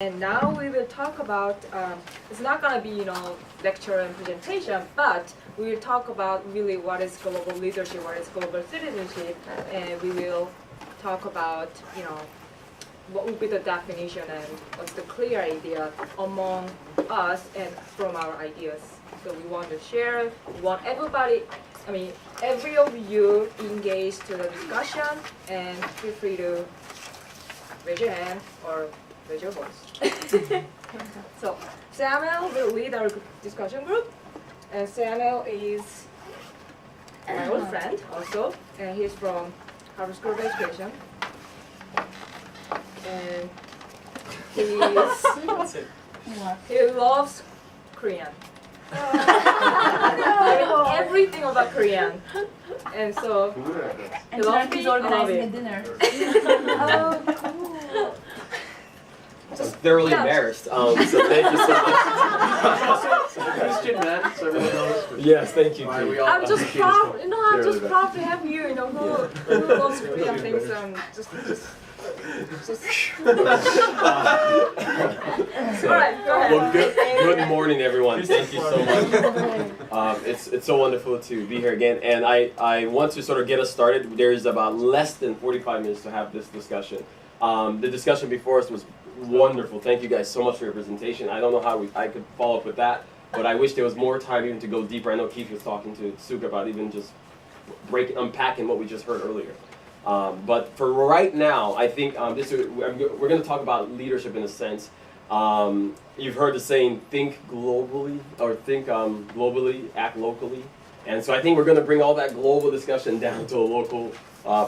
And now we will talk about, it's not going to be, lecture and presentation, but we will talk about really what is global leadership, what is global citizenship, and we will talk about, what would be the definition and what's the clear idea among us and from our ideas. So we want to share, we want everybody, every of you engaged to the discussion, and feel free to raise your hand or raise your voice. So Samuel will lead our discussion group, and Samuel is my old friend also, and he's from Harvard School of Education. And he loves Korean. Everything about Korean. And so he loves me, I love it. Dinner. Oh, cool. I'm thoroughly embarrassed. So thank you so much. Christian man, so everyone knows. Yes, thank you. I'm just proud. I'm just proud to have you. Who loves Korean things. Alright, go ahead. Well, good morning, everyone. Thank you so much. It's so wonderful to be here again, and I want to sort of get us started. There's about less than 45 minutes to have this discussion. The discussion before us was wonderful. Thank you guys so much for your presentation. I don't know how I could follow up with that, but I wish there was more time even to go deeper. I know Keith was talking to Sook about even just unpacking what we just heard earlier. But for right now, I think we're going to talk about leadership in a sense. You've heard the saying, think globally, or think globally, act locally. And so I think we're going to bring all that global discussion down to a local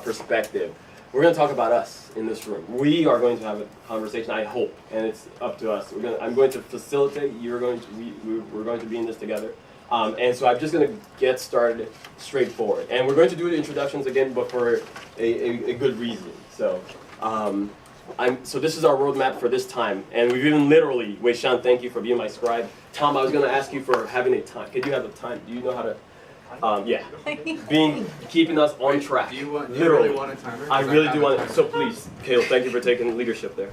perspective. We're going to talk about us in this room. We are going to have a conversation, I hope, and it's up to us. I'm going to facilitate. We're going to be in this together. And so I'm just going to get started straightforward. And we're going to do the introductions again, but for a good reason. So so this is our roadmap for this time. And we've even literally, Wei Shan, thank you for being my scribe. Tom, I was going to ask you for having a time. Could you have a time? Do you know how to? Keeping us on track. Do you really want a timer? I really do want it. So please, Kale, thank you for taking leadership there.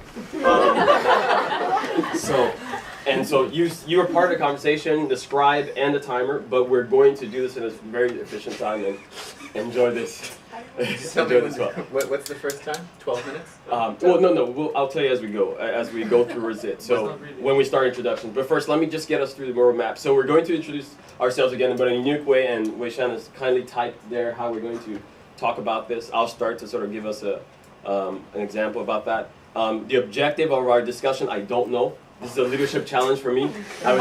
So you are part of the conversation, the scribe and the timer, but we're going to do this in a very efficient time and enjoy this. Enjoy this well. What's the first time? 12 minutes? No. I'll tell you as we go through it. So when we start introductions. But first, let me just get us through the roadmap. So we're going to introduce ourselves again, but in a unique way, and Wei Shan has kindly typed there how we're going to talk about this. I'll start to sort of give us an example about that. The objective of our discussion, I don't know. This is a leadership challenge for me. I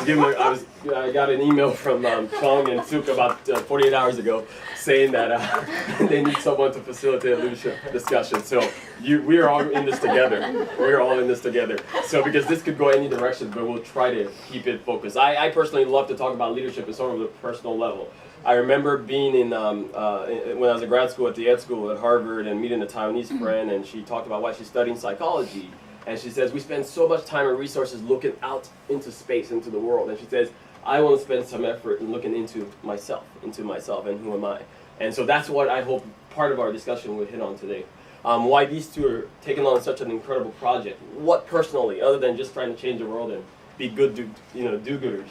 got an email from Chong and Sook about 48 hours ago saying that they need someone to facilitate a leadership discussion. So we are all in this together. We are all in this together. So because this could go any direction, but we'll try to keep it focused. I personally love to talk about leadership at sort of a personal level. I remember being in when I was in grad school at the Ed School at Harvard and meeting a Taiwanese friend, and she talked about why she's studying psychology. And she says, we spend so much time and resources looking out into space, into the world. And she says, I want to spend some effort in looking into myself and who am I. And so that's what I hope part of our discussion will hit on today. Why these two are taking on such an incredible project. What personally, other than just trying to change the world and be good do-gooders,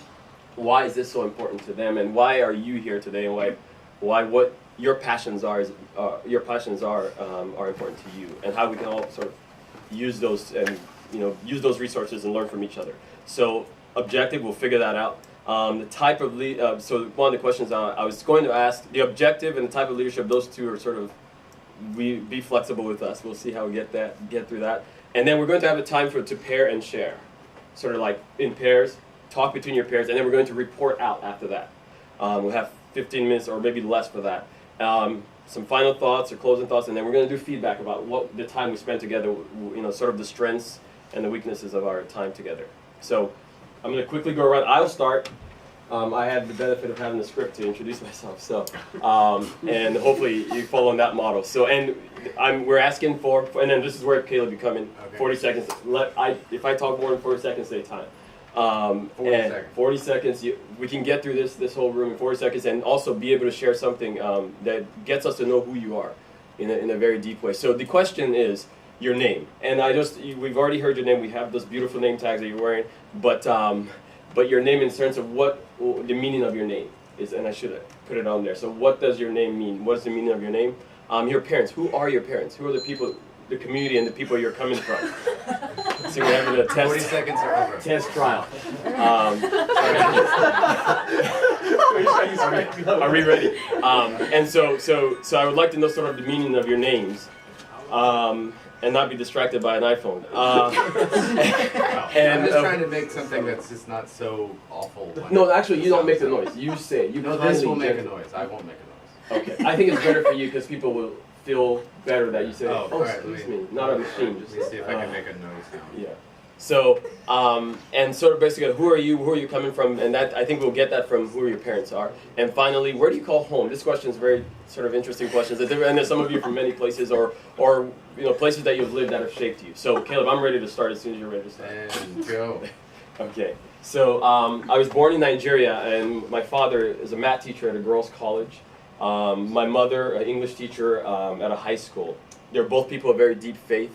why is this so important to them? And why are you here today? And why what your passions are important to you, and how we can all sort of use those and use those resources and learn from each other. So objective, we'll figure that out. The type of so one of the questions I was going to ask, the objective and the type of leadership, those two are sort of be flexible with us. We'll see how we get through that. And then we're going to have a time to pair and share, sort of like in pairs, talk between your pairs, and then we're going to report out after that. We'll have 15 minutes or maybe less for that. Some final thoughts or closing thoughts, and then we're going to do feedback about what the time we spent together, sort of the strengths and the weaknesses of our time together. So I'm going to quickly go around. I'll start. I had the benefit of having the script to introduce myself, so and hopefully you follow in that model. So we're asking for, and then this is where Caleb, you come in. Okay. 40 seconds. If I talk more than 40 seconds, say time. 40 seconds. We can get through this whole room in 40 seconds, and also be able to share something that gets us to know who you are in a very deep way. So the question is, your name. And we've already heard your name. We have those beautiful name tags that you're wearing, but your name in terms of what the meaning of your name is, and I should put it on there. So what does your name mean? What is the meaning of your name? Your parents. Who are your parents? Who are the people, the community, and the people you're coming from? So we're having a test. 40 seconds are over. Test trial. Are we ready? And so I would like to know sort of the meaning of your names, and not be distracted by an iPhone. I'm just trying to make something that's just not so awful. No, actually, you don't make the noise. You say it. No, this will make a noise. I won't make a noise. Okay. I think it's better for you because people will feel better that you say, Oh, "Oh, all right, excuse me," not a machine. Let me see if I can make a noise now. Yeah. So, and sort of basically, who are you? Who are you coming from? And that I think we'll get that from who your parents are. And finally, where do you call home? This question is very sort of interesting questions. And there's some of you from many places, or places that you've lived that have shaped you. So, Caleb, I'm ready to start as soon as you're ready to start. And go. Okay. So, I was born in Nigeria, and my father is a math teacher at a girls' college. My mother, an English teacher at a high school. They're both people of very deep faith.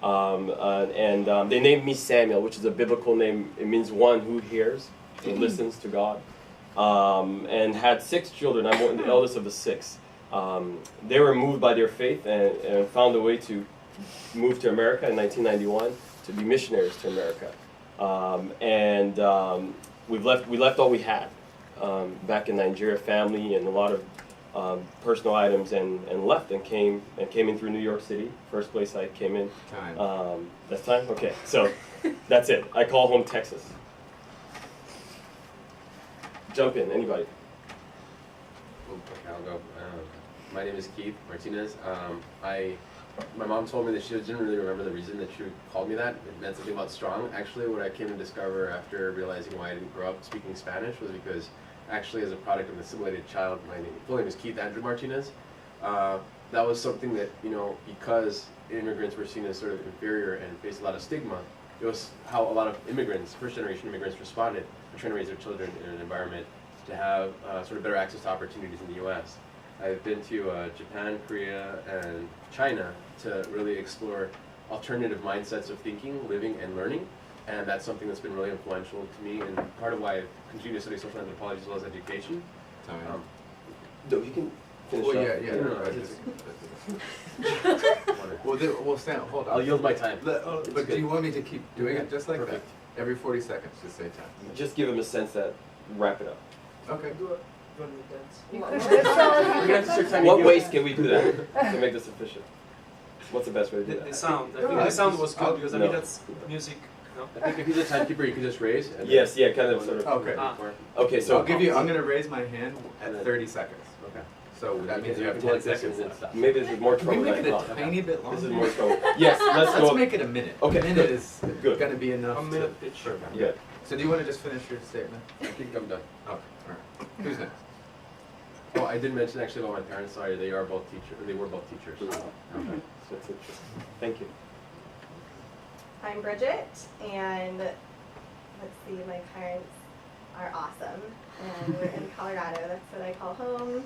They named me Samuel, which is a biblical name. It means one who hears and listens to God. And had 6 children. I'm the eldest of the 6. They were moved by their faith and found a way to move to America in 1991 to be missionaries to America. We left all we had back in Nigeria, family and a lot of personal items, and left and came in through New York City. First place I came in. Time. That's time? Okay, so that's it. I call home Texas. Jump in, anybody. Okay, I'll go. My name is Keith Martinez. My mom told me that she didn't really remember the reason that she called me that. It meant something about strong. Actually, what I came to discover after realizing why I didn't grow up speaking Spanish was because actually as a product of an assimilated child, my full name is Keith Andrew Martinez. That was something that, because immigrants were seen as sort of inferior and faced a lot of stigma, it was how a lot of immigrants, first-generation immigrants, responded to trying to raise their children in an environment to have sort of better access to opportunities in the U.S. I've been to Japan, Korea, and China to really explore alternative mindsets of thinking, living, and learning. And that's something that's been really influential to me, and part of why I've continued to study social anthropology as well as education. Time. No, you can finish Well, up. yeah. No, We'll stand. Hold on. I'll yield my time. But do you want me to keep doing it just like Perfect. that? Every 40 seconds, just say time. Just give them a sense that wrap it up. Okay. What ways can we do that to make this efficient? What's the best way to do that? The sound. I think the sound was good because I mean that's music. No? I think if you're the timekeeper, you can just raise. And Yes, yeah, kind of, sort of. Okay. Okay, So so I'm going to raise my hand at 30 seconds. Okay. So that means you have Like 10 this seconds and left. then maybe this is more Can we trouble make than it I a thought. tiny bit longer? This is more trouble. Yes, let's Let's go. make it a minute. Okay, A minute good. is Good. going to be enough. A minute pitch. Yeah. So do you want to just finish your statement? I think I'm done. Okay. All right. Who's next? Oh, I did mention actually about my parents. Sorry, they are both teachers. They were both teachers. Okay. So it's interesting. Thank you. I'm Bridget, and let's see, my parents are awesome, and we're in Colorado. That's what I call home.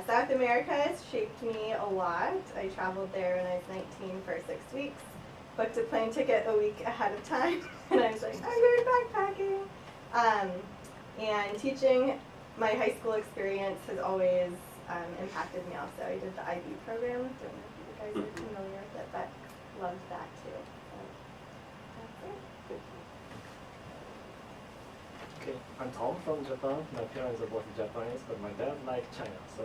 South America has shaped me a lot. I traveled there when I was 19 for 6 weeks, booked a plane ticket a week ahead of time, and I was like, I'm going backpacking. And teaching, my high school experience has always impacted me also. I did the IB program. Don't know if you guys are familiar with it, but loved that too. Okay, I'm Tom from Japan. My parents are both Japanese, but my dad liked China, so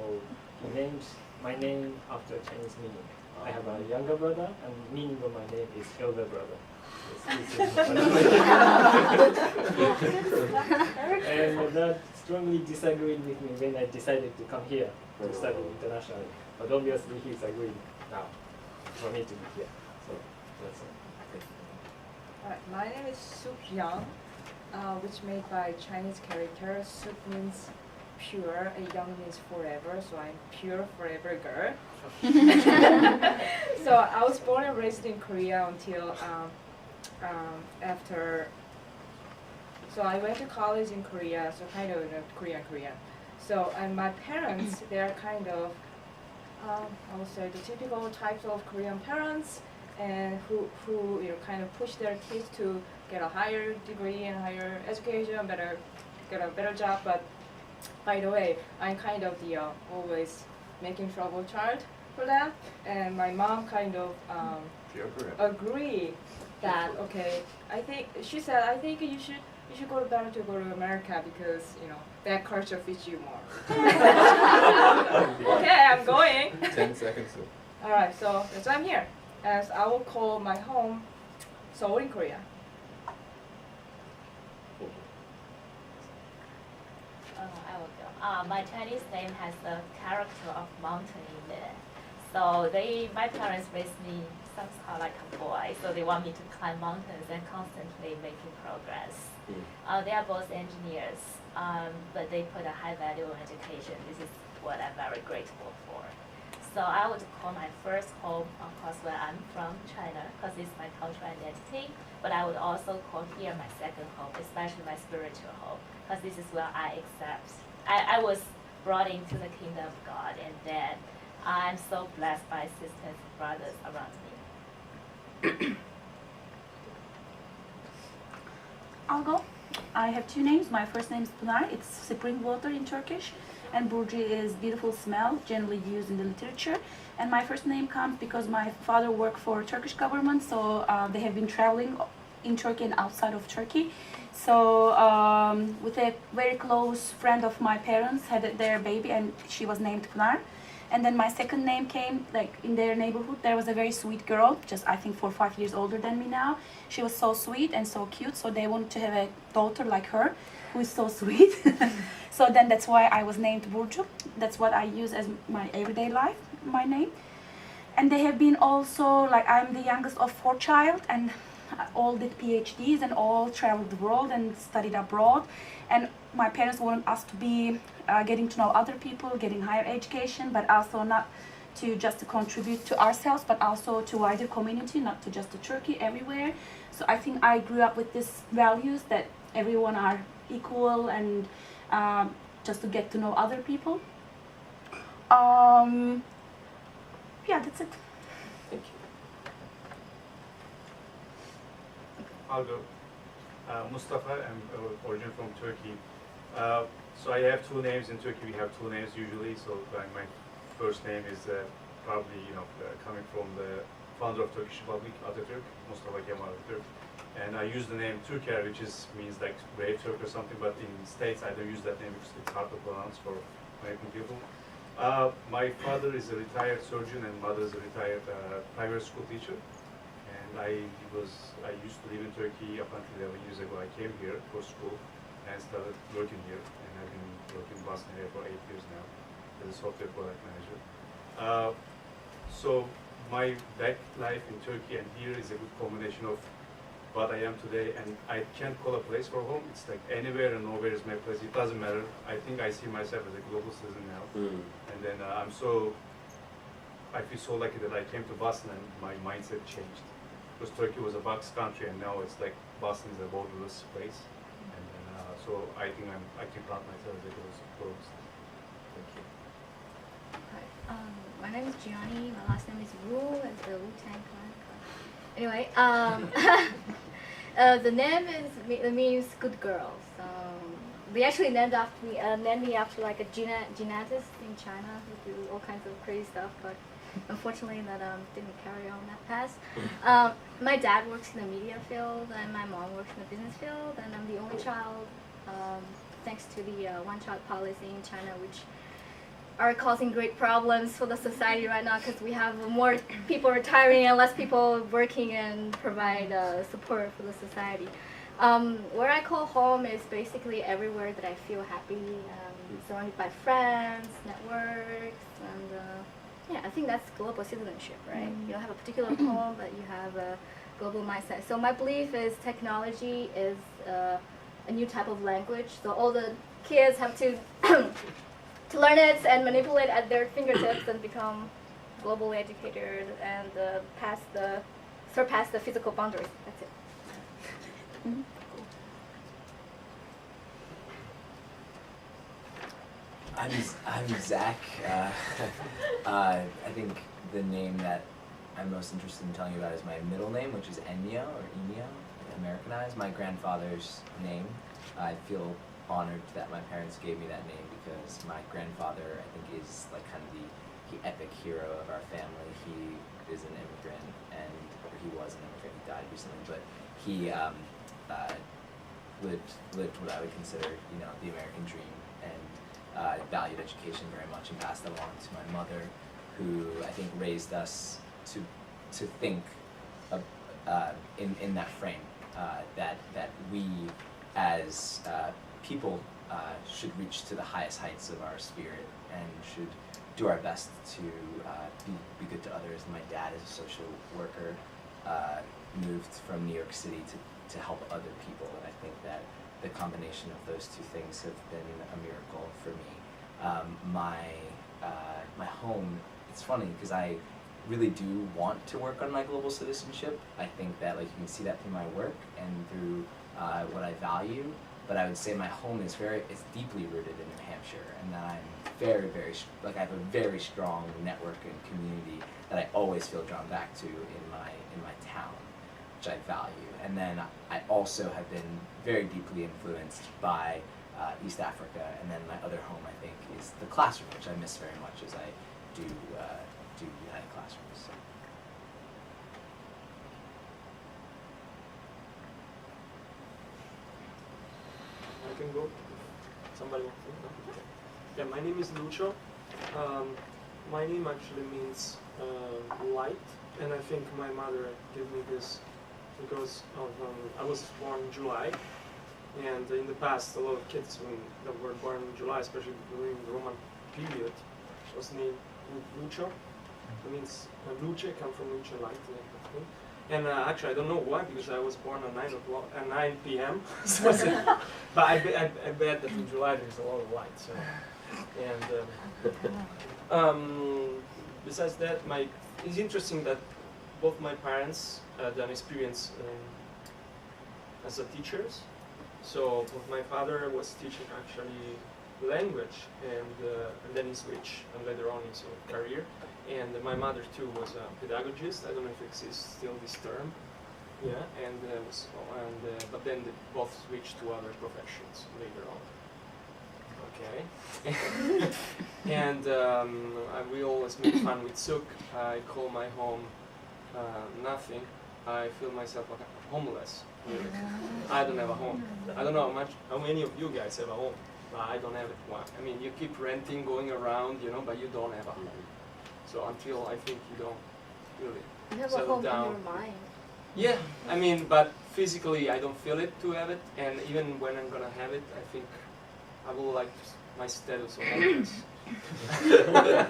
he named my name after Chinese meaning. I have a younger brother, and meaning of my name is elder brother. And my dad strongly disagreed with me when I decided to come here to study internationally. But obviously he's agreed now for me to be here. So that's it. Alright, my name is Sook-Young, which made by Chinese character. Sook means pure, and Young means forever, so I'm pure forever girl. So I was born and raised in Korea until after. So I went to college in Korea, so kind of Korean. So and my parents, they are kind of I would say the typical types of Korean parents. and who kind of push their kids to get a higher degree and higher education, get a better job. But by the way, I'm kind of the always making trouble child for them, and my mom kind of agree that okay. She said I think you should go to America because that culture fits you more. Okay, I'm going. 10 seconds. All right, so that's why I'm here. As I will call my home Seoul in Korea. I will go. My Chinese name has the character of mountain in it. So my parents raised me somehow like a boy, so they want me to climb mountains and constantly making progress. They are both engineers, but they put a high value on education. This is what I'm very grateful for. So I would call my first home, of course, where I'm from, China, because it's my cultural identity. But I would also call here my second home, especially my spiritual home, because this is where I accept. I was brought into the kingdom of God, and then I'm so blessed by sisters and brothers around me. I'll go. I have two names. My first name is Pınar. It's spring water in Turkish. And Burcu is beautiful smell, generally used in the literature. And my first name comes because my father worked for Turkish government, so they have been traveling in Turkey and outside of Turkey. So with a very close friend of my parents had their baby, and she was named Pınar. And then my second name came, like in their neighborhood, there was a very sweet girl, just I think 4 or 5 years older than me now. She was so sweet and so cute, so they wanted to have a daughter like her, who is so sweet. So then that's why I was named Burcu. That's what I use as my everyday life, my name. And they have been also, like I'm the youngest of 4 children, and all did PhDs and all traveled the world and studied abroad. And my parents wanted us to be getting to know other people, getting higher education, but also not to just to contribute to ourselves, but also to wider community, not to just to Turkey, everywhere. So I think I grew up with these values that everyone are equal and just to get to know other people. Yeah, that's it. Thank you. I'll go. Mustafa, I'm originally from Turkey. So I have 2 names in Turkey. We have 2 names usually. So my first name is probably coming from the founder of Turkish Republic, Atatürk, Mustafa Kemal Atatürk. And I use the name Türker, which means like brave Turk or something. But in States, I don't use that name because it's hard to pronounce for American people. My father is a retired surgeon and mother is a retired private school teacher. And I used to live in Turkey up until 11 years ago. I came here for school and started working here. And I've been working in Boston area for 8 years now as a software product manager. So my back life in Turkey and here is a good combination of what I am today, and I can't call a place for home. It's like anywhere and nowhere is my place. It doesn't matter. I think I see myself as a global citizen now. And then I feel so lucky that I came to Boston and my mindset changed. Because Turkey was a box country and now it's like Boston is a borderless place. And then, so I think I can count myself as a global citizen. Thank you. Hi, my name is Gianni. My last name is Wu, as the Wu-Tang Clan. Anyway, the name means good girl. So they actually named me after like a genetist in China who do all kinds of crazy stuff, but unfortunately that didn't carry on that path. My dad works in the media field and my mom works in the business field, and I'm the only child thanks to the one-child policy in China, which are causing great problems for the society right now because we have more people retiring and less people working and provide support for the society. Where I call home is basically everywhere that I feel happy, surrounded by friends, networks, and yeah, I think that's global citizenship, right? You don't have a particular home, but you have a global mindset. So my belief is technology is a new type of language. So all the kids have to to learn it and manipulate at their fingertips and become globally educated and surpass the physical boundaries. That's it. I'm Zach. I think the name that I'm most interested in telling you about is my middle name, which is Enyo or Enyo, Americanized. My grandfather's name. I feel honored that my parents gave me that name because my grandfather, I think, is like kind of the epic hero of our family. He is an immigrant, or he was an immigrant. He died recently, but he lived what I would consider, the American dream, and valued education very much and passed that along to my mother, who I think raised us to think in that frame, that we as people should reach to the highest heights of our spirit and should do our best to be good to others. My dad is a social worker, moved from New York City to help other people, and I think that the combination of those two things have been a miracle for me. My home, it's funny because I really do want to work on my global citizenship. I think that you can see that through my work and through what I value, but I would say my home is it's deeply rooted in New Hampshire, and that I'm very, very, I have a very strong network and community that I always feel drawn back to in my town, which I value. And then I also have been very deeply influenced by East Africa, and then my other home, I think, is the classroom, which I miss very much as I do United Classrooms. So. I can go. Somebody wants to go? Yeah, my name is Lucio. My name actually means light, and I think my mother gave me this because of I was born in July, and in the past a lot of kids that were born in July, especially during the Roman period, was named Lucio. It means Luce comes from Luce light, and actually I don't know why, because I was born at 9 p.m. So but I bet that in July there's a lot of light. So, and besides that, it's interesting that both my parents had an experience as a teachers. So both my father was teaching actually language, and then he switched and later on his career. And my mother too was a pedagogist. I don't know if it exists still this term. Yeah, but then they both switched to other professions later on. Okay. And we always make fun with Sook. I call my home nothing. I feel myself like homeless. Really. I don't have a home. I don't know how many of you guys have a home, but I don't have it. I mean, you keep renting, going around, but you don't have a home. So until I think you don't really You have a settle home down. in your mind. Yeah, I mean, but physically I don't feel it to have it, and even when I'm gonna have it, I think I will like my status of homeless. Yeah,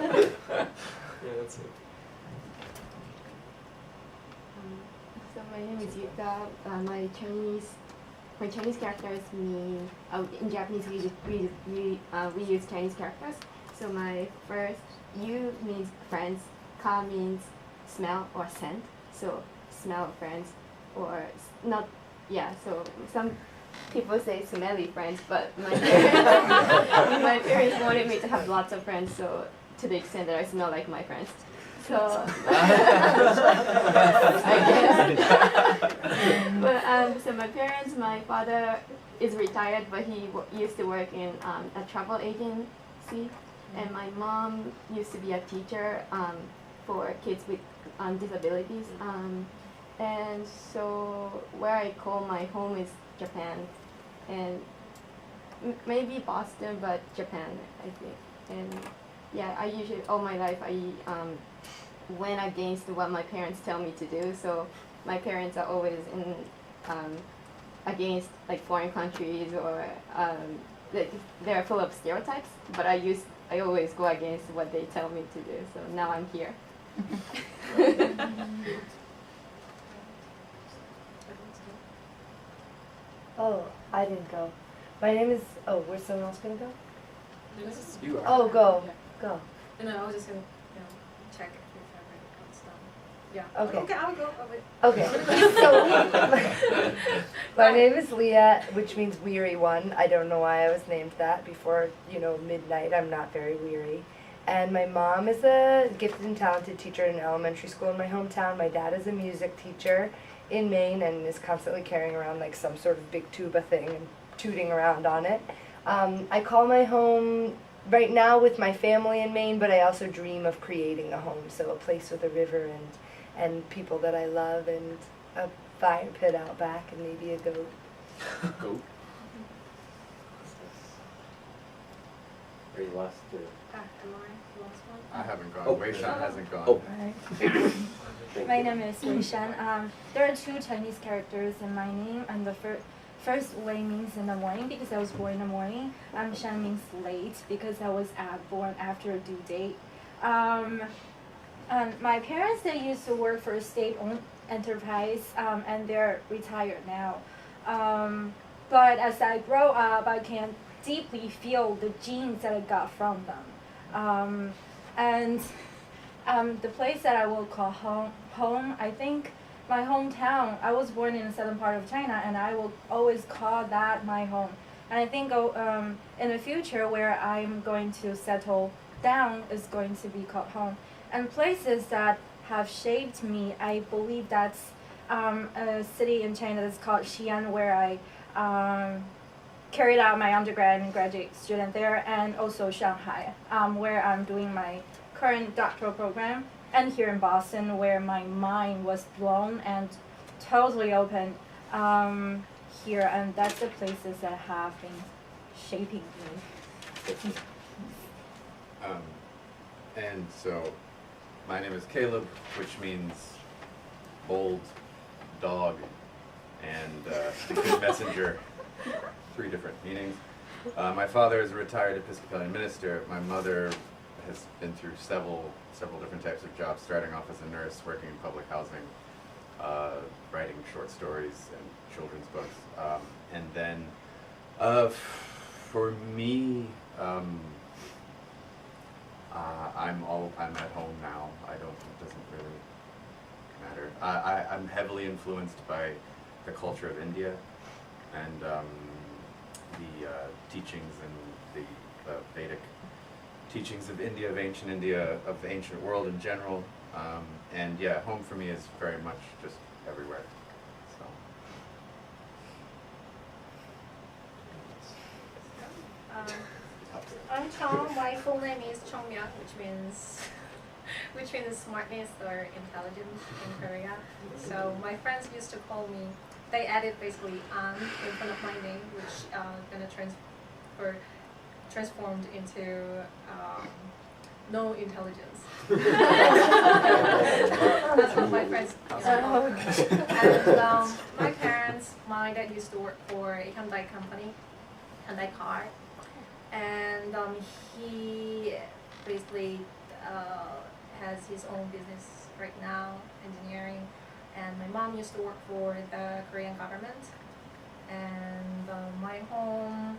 that's it. So my name is Yuka. My Chinese characters mean in Japanese we use Chinese characters. So my first U means friends, Ka means smell or scent. So smell of friends, or not. Yeah. So some people say smelly friends, but my parents wanted me to have lots of friends. So to the extent that I smell like my friends. So I guess. But so my parents, my father is retired, but he used to work in a travel agency, and my mom used to be a teacher for kids with disabilities. And so where I call my home is Japan, and maybe Boston, but Japan, I think. And yeah, I usually all my life I went against what my parents tell me to do. So my parents are always in against like foreign countries, or they're full of stereotypes. But I always go against what they tell me to do. So now I'm here. Oh, I didn't go. My name is. Oh, where's someone else gonna go? You are. Oh, go, go. No, I was just gonna check if everybody comes down. Yeah. Okay. Okay, I'll go. I'll wait. Okay. So my name is Leah, which means weary one. I don't know why I was named that before midnight. I'm not very weary, And my mom is a gifted and talented teacher in an elementary school in my hometown. My dad is a music teacher in Maine and is constantly carrying around like some sort of big tuba thing and tooting around on it. I call my home right now with my family in Maine, but I also dream of creating a home, so a place with a river and people that I love and a fire pit out back and maybe a goat. Goat. Are you last? Am I the last one? I haven't gone. Oh. Wei Shan hasn't gone. Oh. My name is Wei Shan. There are two Chinese characters in my name, and the first Wei means in the morning because I was born in the morning. Shan means late because I was born after a due date. And my parents, they used to work for a state-owned enterprise, and they're retired now. But as I grow up, I can deeply feel the genes that I got from them. The place that I will call home, I think my hometown, I was born in the southern part of China, and I will always call that my home. And I think in the future where I'm going to settle down is going to be called home. And places that have shaped me, I believe that's a city in China that's called Xi'an, where I carried out my undergrad and graduate student there, and also Shanghai, where I'm doing my current doctoral program, and here in Boston, where my mind was blown and totally open here, and that's the places that have been shaping me. And so, my name is Caleb, which means bold dog and good messenger. 3 different meanings. My father is a retired Episcopalian minister. My mother has been through several different types of jobs, starting off as a nurse, working in public housing, writing short stories and children's books. And then for me, I'm at home now. It doesn't really matter. I'm heavily influenced by the culture of India and the teachings and the Vedic teachings of India, of the ancient world in general. And yeah, home for me is very much just everywhere. So. I'm Chong. My full name is Chong-Young, which means smartness or intelligence in Korea. So my friends used to call me. They added basically "an" in front of my name, which gonna transformed into no intelligence. That's what my friends used to call me. And my parents, my dad used to work for a Hyundai company, Hyundai car, and he basically has his own business right now, engineering. And my mom used to work for the Korean government. And my home,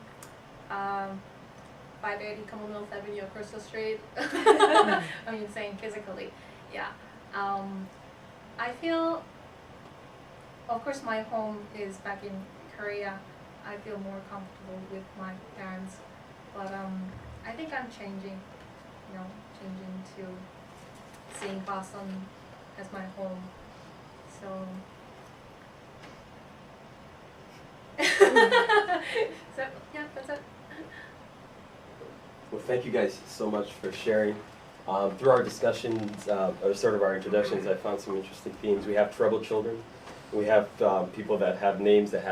580 Commonwealth Avenue across the street. I mean, saying physically, yeah. I feel, of course, my home is back in Korea. I feel more comfortable with my parents, but I think I'm changing to seeing Boston as my home. So, yeah, that's it. Well, thank you guys so much for sharing. Through our discussions, or sort of our introductions, I found some interesting themes. We have troubled children. We have people that have names that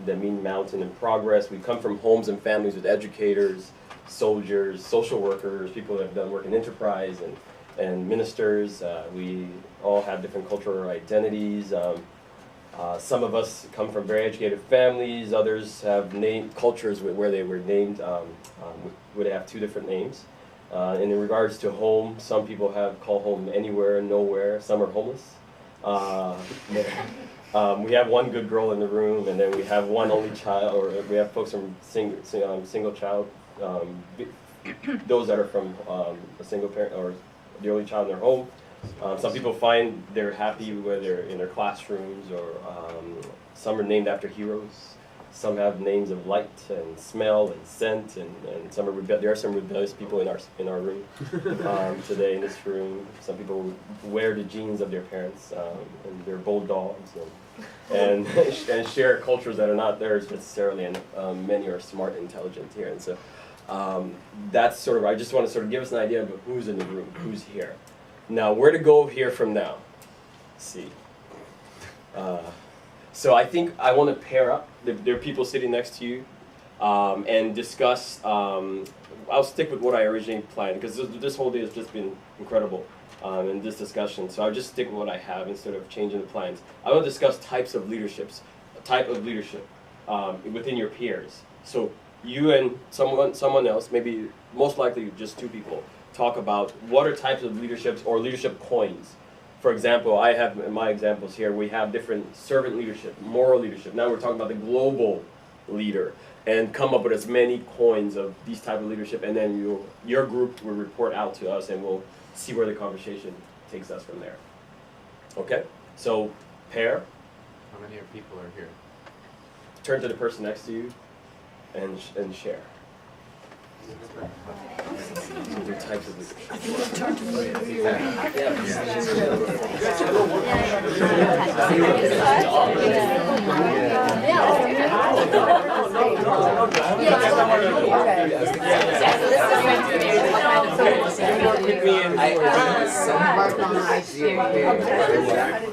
mean mountain and progress. We come from homes and families with educators, soldiers, social workers, people that have done work in enterprise, and ministers. We all have different cultural identities. Some of us come from very educated families. Others have cultures where they were named, would have 2 different names. And in regards to home, some people call home anywhere, nowhere. Some are homeless. We have one good girl in the room, and then we have one only child, or we have folks from single child. Those that are from a single parent or the only child in their home. Some people find they're happy where they're in their classrooms, or some are named after heroes. Some have names of light and smell and scent, and some are there are some rebellious people in our room today in this room. Some people wear the genes of their parents, and they're bold dogs, and share cultures that are not theirs necessarily. And many are smart and intelligent here, and so that's sort of. I just want to sort of give us an idea of who's in the room, who's here. Now, where to go here from now? Let's see. So I think I want to pair up. There are people sitting next to you and discuss. I'll stick with what I originally planned because this whole day has just been incredible in this discussion. So I'll just stick with what I have instead of changing the plans. I want to discuss types of leaderships, a type of leadership within your peers. So you and someone else, maybe most likely just two people, talk about what are types of leaderships or leadership coins. For example, I have in my examples here, we have different servant leadership, moral leadership. Now we're talking about the global leader, and come up with as many coins of these type of leadership, and then your group will report out to us, and we'll see where the conversation takes us from there. Okay? So, pair. How many people are here? Turn to the person next to you, and share. These are types of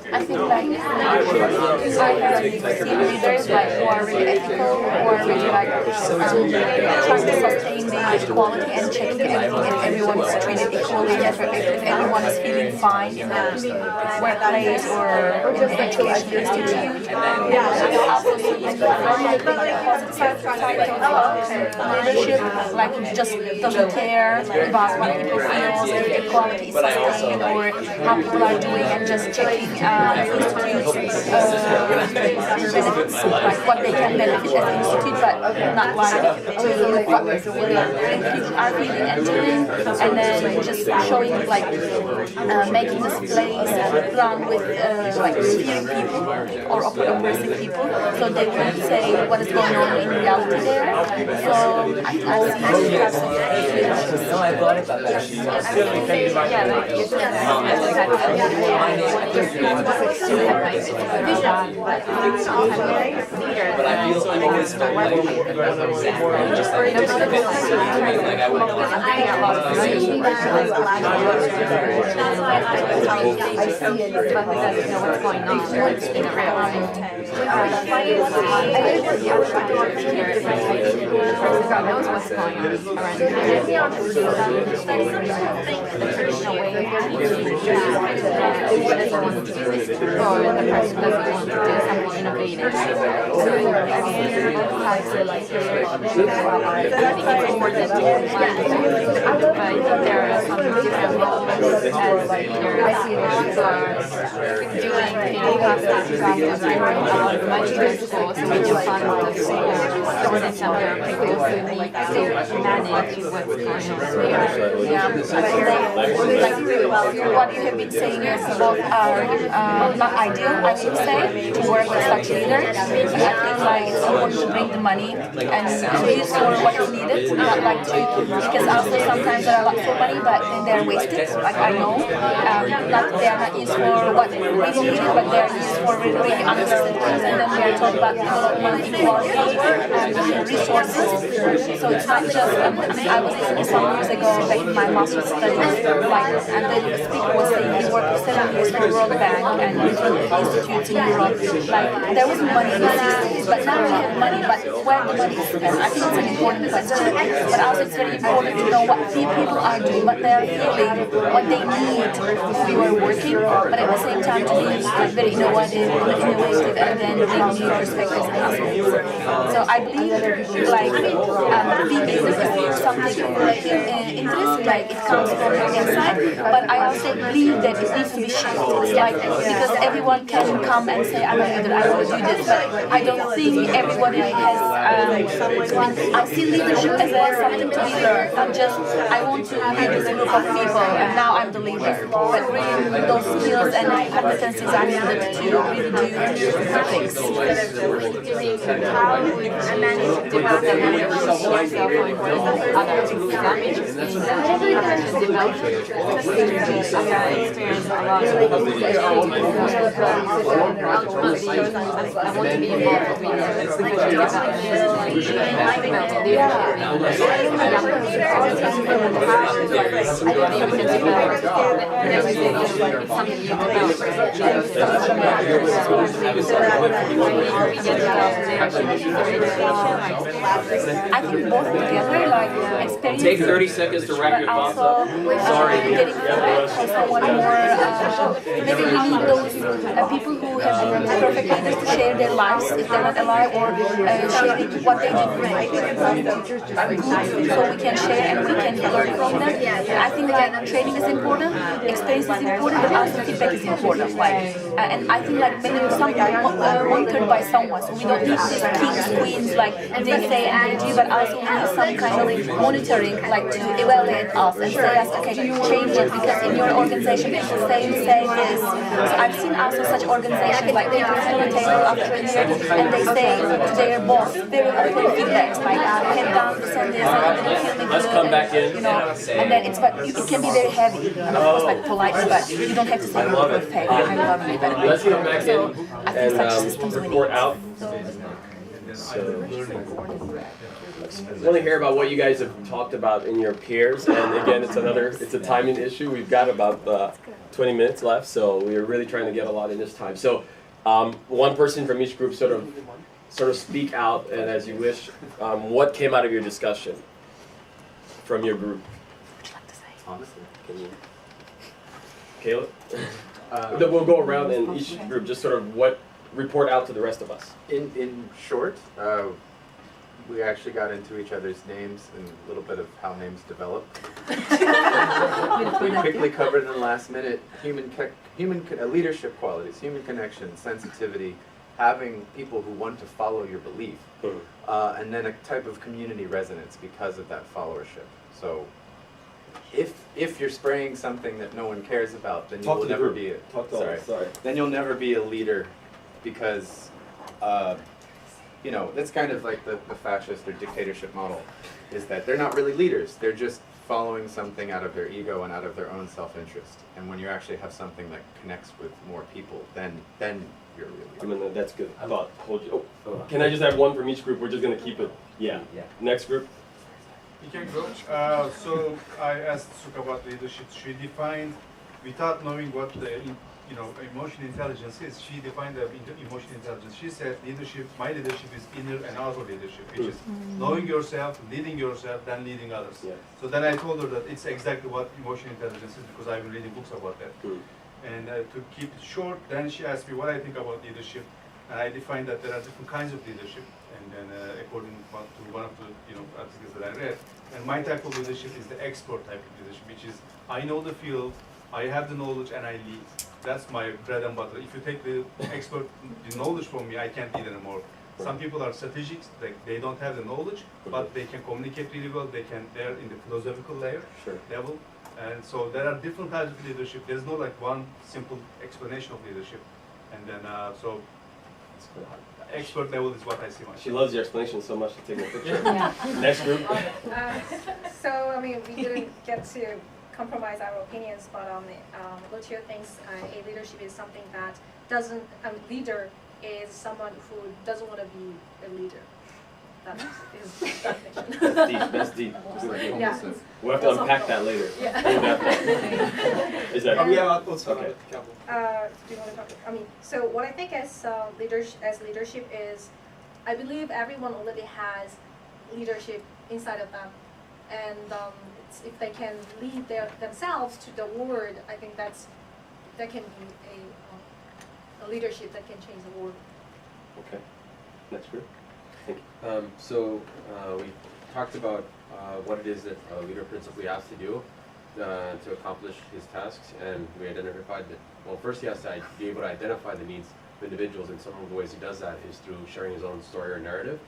I think like I have seen leaders like who are really ethical, who are really like trying to sustain the equality and checking if everyone is treated equally, if everyone is feeling fine in the workplace or in the education institute. I also see like the positive side of leadership, like just doesn't care about what people feel, if equality is sustained or how people are doing, and just checking institutes benefits, like what they can benefit as an institute, but not like to what people are feeling and doing, and then just showing like making displays run with like steering people or oppressing people, so they won't say what is going on in reality there. So I see these types of leaderships. No, I thought about that. But I feel like it's not like just like I would there are some different roles as leaders doing a lot of budget schools, so we do fund the students and their people who need to manage what's going on. What you have been saying is both are not ideal, I would say, to work with such leaders. I think like it's important to bring the money and use for what is needed, not like to, because also sometimes there are lots of money but then they're wasted, like I know, not they are not used for what really needed, but they are used for really unnecessary things, and then we are talking about development, equality, and resources. So it's not just, I was listening some years ago back in my master's studies, like, and the speaker was saying he worked for 7 years for the World Bank and different institutes in Europe. Like, there was money in the 60s, but now we have money, but where the money is spent? I think it's an important question, but also it's very important to know what people are doing, what they are feeling, what they need if you are working, but at the same time to be like very innovative, and then bring new perspectives and aspects. So I believe like being able to feel something like interest, like it comes from the inside, but I also believe that it needs to be shaped. just like because everyone can come and say I'm a leader, I want to do this, but I don't think everybody has. I see leadership as something to be learned, not just I want to lead this group of people and now I'm the leader. But really, those skills and competencies are needed to really do things. How would you manage to develop that yourself from others? That means to develop experience a lot of I want to be involved in I think both together, like experience. Take 30 seconds to wrap your thoughts up. Sorry. Getting feedback from someone more. Maybe we need those people who have been perfect leaders to share their lives if they're not alive, or sharing what they did so we can share and we can learn from them. I think like training is important, experience is important, but also feedback is important. Like, and I think like maybe someone monitored by someone, so we don't need these kings, queens like they say and they do, but also we need some kind of monitoring, like to evaluate us and say us, okay, change it because in your organization it's the same this. So I've seen also such organizations like they come to the table after a year and they say to their boss very open feedback, like I have done this and this and it didn't feel me good. Let's come back in. You know, and then it can be very heavy. Of course, like polite, but you don't have to say perfect. I love it. Let's come back So in I think such and systems we report need. out. So, I want to hear about what you guys have talked about in your peers, and again, it's a timing issue. We've got about 20 minutes left, so we're really trying to get a lot in this time. So, one person from each group sort of speak out, and as you wish, what came out of your discussion from your group? Honestly, Can you, Caleb? Then we'll go around in each group, just sort of report out to the rest of us. in short, we actually got into each other's names and a little bit of how names develop. We quickly covered in the last minute leadership qualities, human connection, sensitivity, having people who want to follow your belief, and then a type of community resonance because of that followership. So if you're spraying something that no one cares about, then you'll never be then you'll never be a leader, because you know, that's kind of like the fascist or dictatorship model, is that they're not really leaders. They're just following something out of their ego and out of their own self-interest. And when you actually have something that connects with more people, then you're really I mean, that's good. I thought, can I just have one from each group? We're just going to keep it. Yeah. Next group. You can go. So I asked Sook about leadership. She defined, without knowing what the emotional intelligence is, she defined the emotional intelligence. She said my leadership is inner and outer leadership, which is knowing yourself, leading yourself, then leading others. Yeah. So then I told her that it's exactly what emotional intelligence is, because I've been reading books about that. And to keep it short, then she asked me what I think about leadership, and I defined that there are different kinds of leadership. And then according to one of the articles that I read, and my type of leadership is the expert type of leadership, which is I know the field, I have the knowledge, and I lead. That's my bread and butter. If you take the knowledge from me, I can't lead anymore. Some people are strategic, they don't have the knowledge, but they can communicate really well. They're in the philosophical level. And so there are different types of leadership. There's no like one simple explanation of leadership. And then so expert level is what I see myself. She loves your explanation so much to take a picture. Next group. So I mean, we didn't get to compromise our opinions, but Lucio thinks a leadership is something that doesn't. A leader is someone who doesn't want to be a leader. That is his definition. That's deep. Yeah. We'll have to unpack that later. Yeah. Is that? Okay. Okay. Do you want to talk? I mean, so what I think as leadership is, I believe everyone already has leadership inside of them, and if they can lead themselves to the world, I think that can be a leadership that can change the world. Okay. Next group. Thank you. So we talked about what it is that a leader principally has to do to accomplish his tasks, and we identified that Well, first he has to be able to identify the needs of individuals, and some of the ways he does that is through sharing his own story or narrative,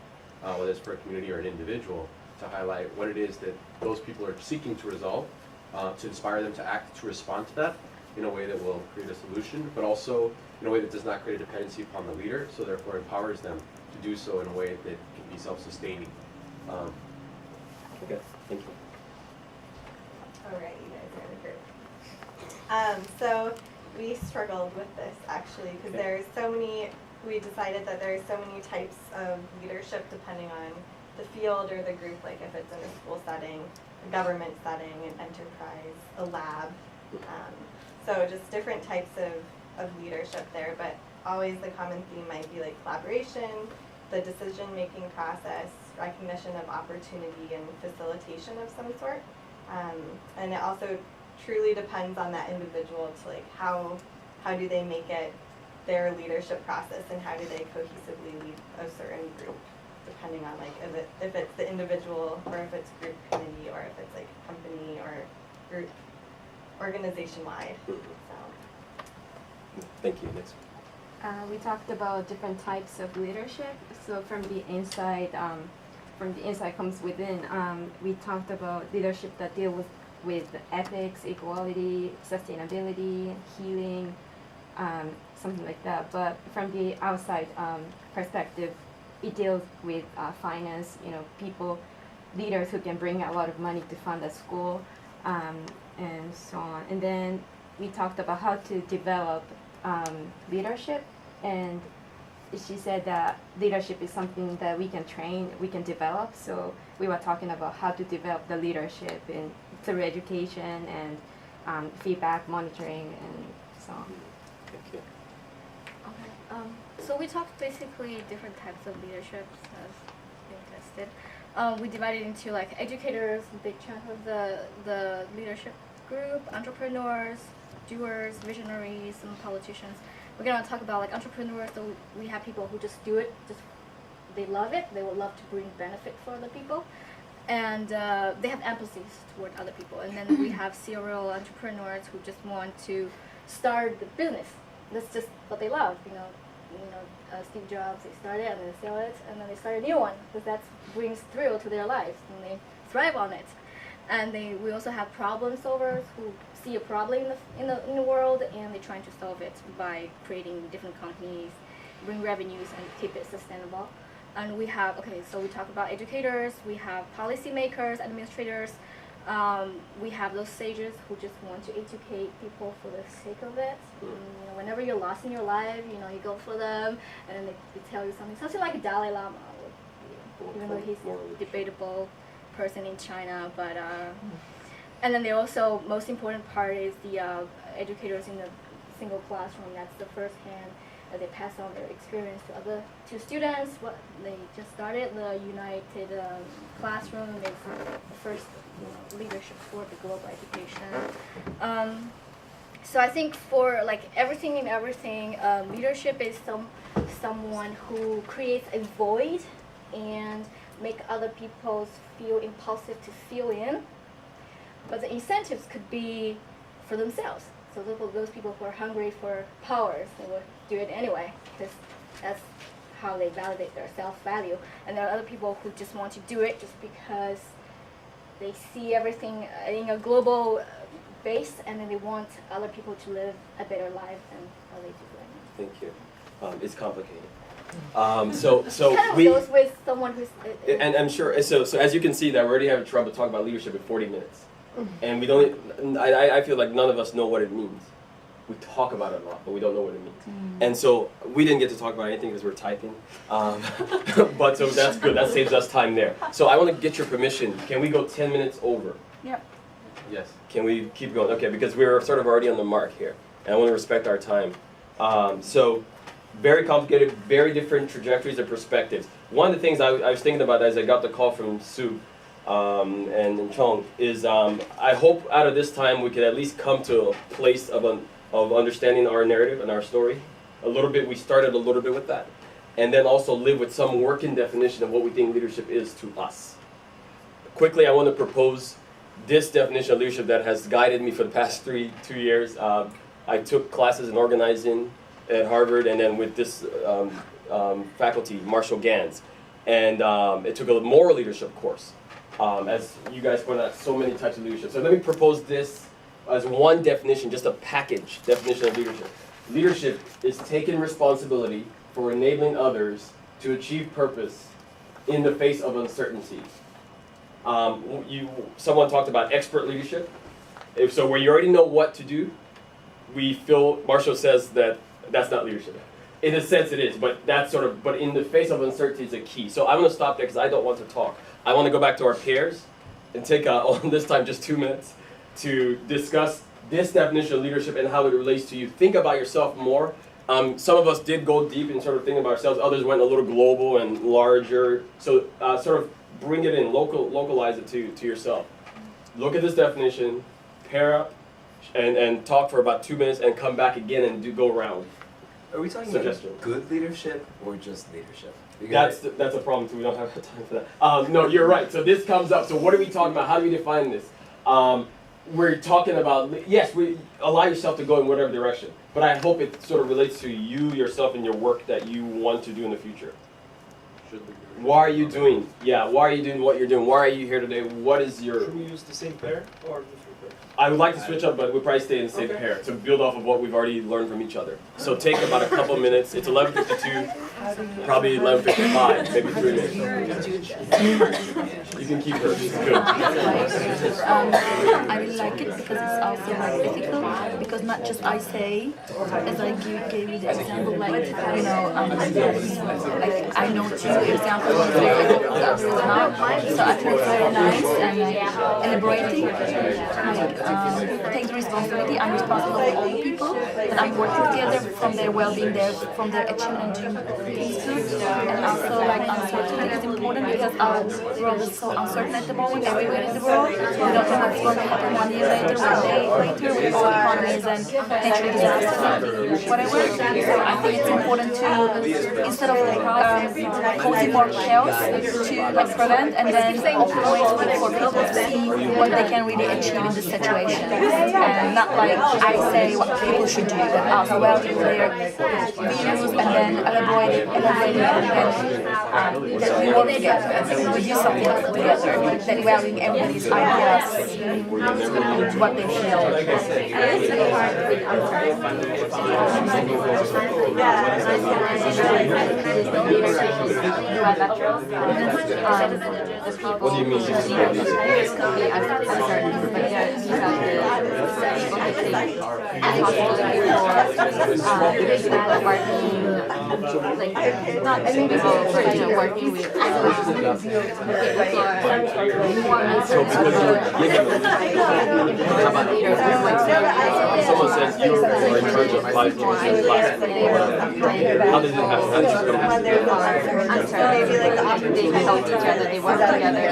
whether it's for a community or an individual, to highlight what it is that those people are seeking to resolve, to inspire them to act, to respond to that in a way that will create a solution, but also in a way that does not create a dependency upon the leader, so therefore empowers them to do so in a way that can be self-sustaining. Okay, thank you. All right, you guys are in a group. So we struggled with this actually because there's so many. We decided that there's so many types of leadership depending on the field or the group. Like if it's in a school setting, a government setting, an enterprise, a lab. So just different types of leadership there, but always the common theme might be like collaboration, the decision-making process, recognition of opportunity, and facilitation of some sort. And it also truly depends on that individual to like how do they make it their leadership process and how do they cohesively lead a certain group, depending on like if it's the individual or if it's group, community, or if it's like company or group, organization-wide. So. Thank you. Next. We talked about different types of leadership. So from the inside comes within. We talked about leadership that deal with ethics, equality, sustainability, healing, something like that. But from the outside perspective, it deals with finance. People, leaders who can bring a lot of money to fund a school, and so on. And then we talked about how to develop leadership, and she said that leadership is something that we can train, we can develop. So we were talking about how to develop the leadership through education and feedback, monitoring, and so on. Thank you. Okay. So we talked basically different types of leaderships as being tested. We divided into like educators, big chunk of the leadership group, entrepreneurs, doers, visionaries, and politicians. We're gonna talk about like entrepreneurs. So we have people who just do it, they love it. They would love to bring benefit for other people, and they have empathy toward other people. And then we have serial entrepreneurs who just want to start the business. That's just what they love. Steve Jobs, they started and they sell it, and then they start a new one because that brings thrill to their lives and they thrive on it. And we also have problem solvers who see a problem in the world and they're trying to solve it by creating different companies, bring revenues and keep it sustainable. And we have, so we talk about educators, we have policymakers, administrators, we have those sages who just want to educate people for the sake of it. And, whenever you're lost in your life, you go for them and they tell you something like Dalai Lama, even though he's a debatable person in China, but and then they also, most important part is the educators in the single classroom. That's the first hand they pass on their experience to students. What they just started the United Classroom is the first leadership for the global education. So I think for like everything in everything, leadership is someone who creates a void and make other people feel impulsive to fill in. But the incentives could be for themselves. So those people who are hungry for powers, they will do it anyway, because that's how they validate their self-value. And there are other people who just want to do it just because they see everything in a global base, and then they want other people to live a better life than how they do right now. Thank you. It's complicated. So kind of we goes with someone who's and I'm sure. So as you can see, that we're already having trouble talking about leadership in 40 minutes, and we don't. I feel like none of us know what it means. We talk about it a lot, but we don't know what it means. And so we didn't get to talk about anything because we're typing. But so that's good. That saves us time there. So I want to get your permission. Can we go 10 minutes over? Yep. Yes. Can we keep going? Okay, because we're sort of already on the mark here, and I want to respect our time. So very complicated, very different trajectories and perspectives. One of the things I was thinking about as I got the call from Sue and Chong is I hope out of this time we could at least come to a place of understanding our narrative and our story. A little bit, we started a little bit with that. And then also live with some working definition of what we think leadership is to us. Quickly, I want to propose this definition of leadership that has guided me for the past 2 years. I took classes in organizing at Harvard, and then with this faculty, Marshall Gans, and it took a moral leadership course. As you guys pointed out, so many types of leadership. So let me propose this as one definition, just a package definition of leadership. Leadership is taking responsibility for enabling others to achieve purpose in the face of uncertainty. Someone talked about expert leadership. So where you already know what to do, Marshall says that that's not leadership. In a sense it is, but but in the face of uncertainty is a key. So I'm gonna stop there because I don't want to talk. I want to go back to our pairs and take this time just 2 minutes to discuss this definition of leadership and how it relates to you. Think about yourself more. Some of us did go deep and sort of think about ourselves. Others went a little global and larger. So sort of bring it in, localize it to yourself. Look at this definition, pair up, and talk for about 2 minutes and come back again and go around. Are we talking about good leadership or just leadership? That's a problem too. We don't have time for that. No, you're right. So this comes up. So what are we talking about? How do we define this? We're talking about, yes, allow yourself to go in whatever direction. But I hope it sort of relates to you, yourself, and your work that you want to do in the future. Why are you doing? Yeah, why are you doing what you're doing? Why are you here today? What is your... Should we use the same pair or different pairs? I would like to switch up, but we'll probably stay in the same pair to build off of what we've already learned from each other. So take about a couple minutes. It's 11:52, probably 11:55, maybe 3 minutes. You can keep her. She's good. I really like it because it's also like ethical. Because not just I say, as I gave you the example, like like I know two examples, the others not. So I feel very nice and liberating. Take the responsibility. I'm responsible for all the people that I'm working together, from their well-being, from their achievement to things good. And also, like, uncertainty is important because our world is so uncertain at the moment everywhere in the world. We don't know what's going to happen 1 year later, 1 day later, with all economies and natural disasters and whatever. So I think it's important to, instead of causing more chaos, to like prevent and then open ways for people to see what they can really achieve in this situation. And not like I say what people should do, but also valuing their views and then elaborate it and that we work together, we do something together, that valuing everybody's ideas, what they feel. What do you mean? Working with someone says you are in charge of 5 years in class. How did it happen? How did you come they help each other, they work together.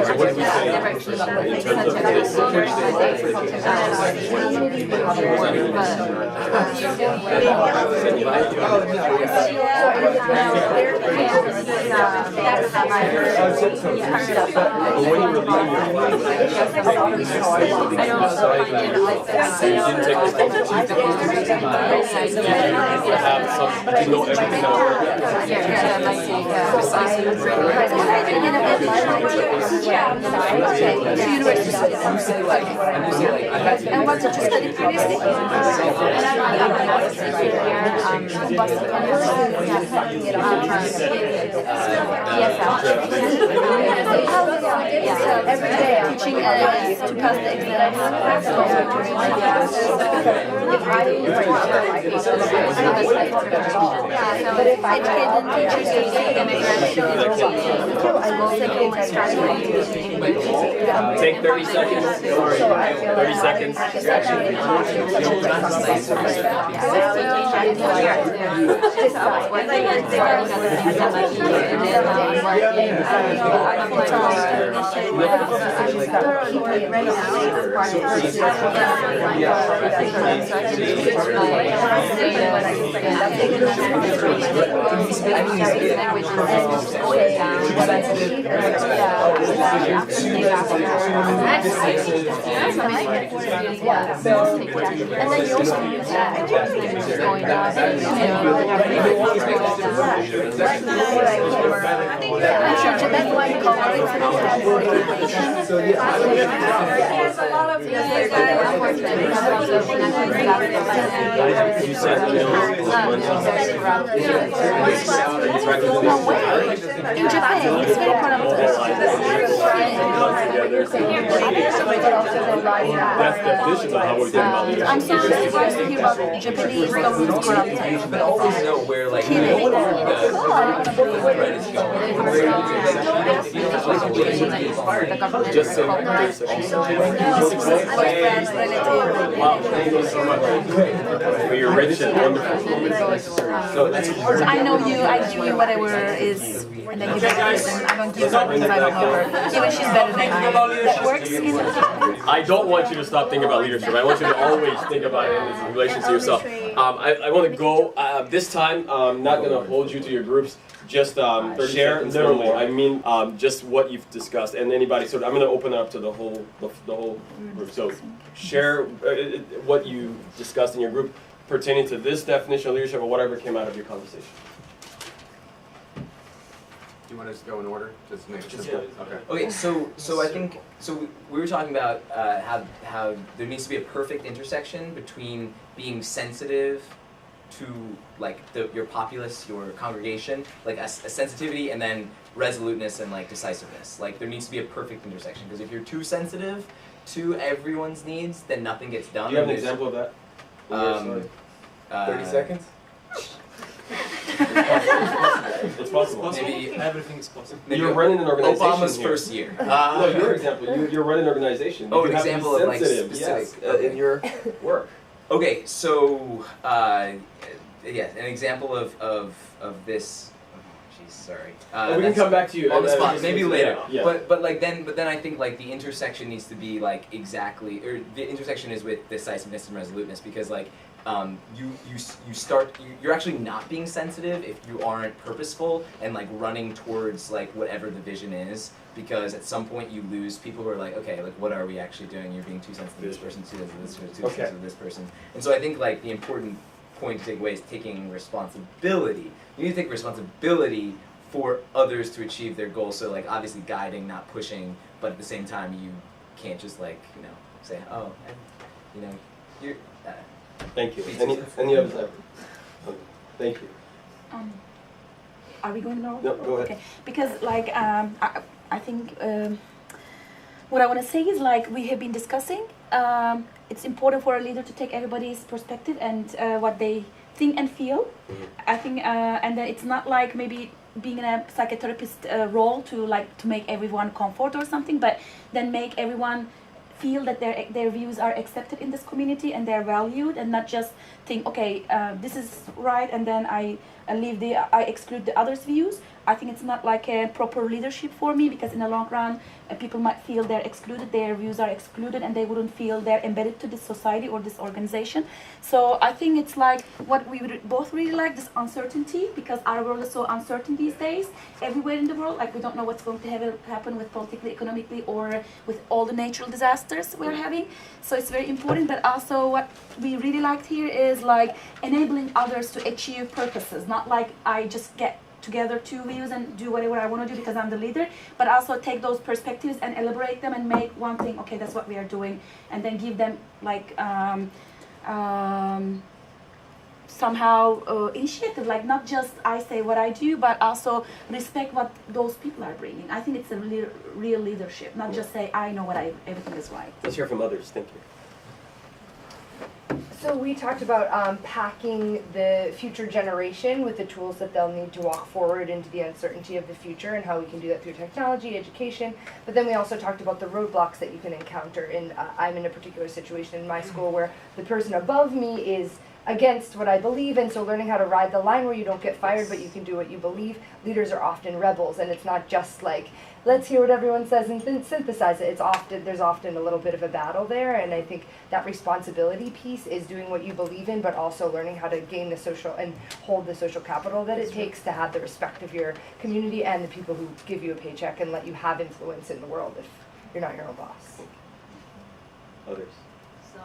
So what do we say in terms of this? When you were leaving your you know everything And what did you study previously? Every day teaching to pass the exam. But if I take 30 seconds. 30 seconds. And then you also use that going up. That's why you call it There's a lot of In Japan, it's very important. That's the vision of how we think about leadership. I'm so surprised to hear about Japanese government corruption. But always know where like the thread is going. Just say wow, thank you so much for your rich and wonderful. So that's I know you, I give you whatever is, and then you give it, I don't give her because I don't know her. Even she's better than I am. That works in I don't want you to stop thinking about leadership. I want you to always think about it in relation to yourself. I want to go, this time, I'm not going to hold you to your groups. Just share, literally, I mean just what you've discussed, and anybody, so I'm going to open it up to the whole group. So share what you discussed in your group pertaining to this definition of leadership or whatever came out of your conversation. Do you want us to go in order? Just make it Just, simple? yeah. Okay. Okay, so I think, so we were talking about how there needs to be a perfect intersection between being sensitive to like your populace, your congregation, like a sensitivity, and then resoluteness and like decisiveness. Like there needs to be a perfect intersection, because if you're too sensitive to everyone's needs, then nothing gets done. Do you have an example of that? 30 seconds? It's possible. Maybe Everything is possible. You're running an organization. Obama's here. first year. No, your example. You're running an organization. Oh, You an have to be example of like sensitive, specific. yes, in your work. Okay, so yeah, an example of this. Jeez, sorry. We can come back to you on the and, spot. just Maybe say later. that. Yeah. But then I think like the intersection needs to be like exactly, or the intersection is with decisiveness and resoluteness, because like you're actually not being sensitive if you aren't purposeful and like running towards like whatever the vision is, because at some point you lose people who are like, okay, like what are we actually doing? You're being too sensitive to this person, too sensitive to this person, too sensitive to this person. And so I think like the important point to take away is taking responsibility. You need to take responsibility for others to achieve their goals. So like obviously guiding, not pushing, but at the same time you can't just like, say, oh, you're. Thank you. Any other? Thank you. Are we going now? No, go ahead. Okay, because like I think what I want to say is like we have been discussing. It's important for a leader to take everybody's perspective and what they think and feel. I think, and then it's not like maybe being in a psychotherapist role to make everyone comfort or something, but then make everyone feel that their views are accepted in this community and they're valued, and not just think, okay, this is right, and then I exclude the others' views. I think it's not like a proper leadership for me, because in the long run, people might feel they're excluded, their views are excluded, and they wouldn't feel they're embedded to this society or this organization. So I think it's like what we would both really like, this uncertainty, because our world is so uncertain these days, everywhere in the world. Like we don't know what's going to happen with politically, economically, or with all the natural disasters we're having. So it's very important, but also what we really liked here is like enabling others to achieve purposes, not like I just get together two views and do whatever I want to do because I'm the leader, but also take those perspectives and elaborate them and make one thing, okay, that's what we are doing, and then give them like somehow initiative, like not just I say what I do, but also respect what those people are bringing. I think it's a real leadership, not just say I know everything is right. Let's hear from others. Thank you. So we talked about packing the future generation with the tools that they'll need to walk forward into the uncertainty of the future, and how we can do that through technology, education. But then we also talked about the roadblocks that you can encounter. I'm in a particular situation in my school where the person above me is against what I believe, and so learning how to ride the line where you don't get fired but you can do what you believe. Leaders are often rebels, and it's not just like, let's hear what everyone says and then synthesize it. There's often a little bit of a battle there, and I think that responsibility piece is doing what you believe in, but also learning how to gain the social and hold the social capital that it takes to have the respect of your community and the people who give you a paycheck and let you have influence in the world if you're not your own boss. Others? So,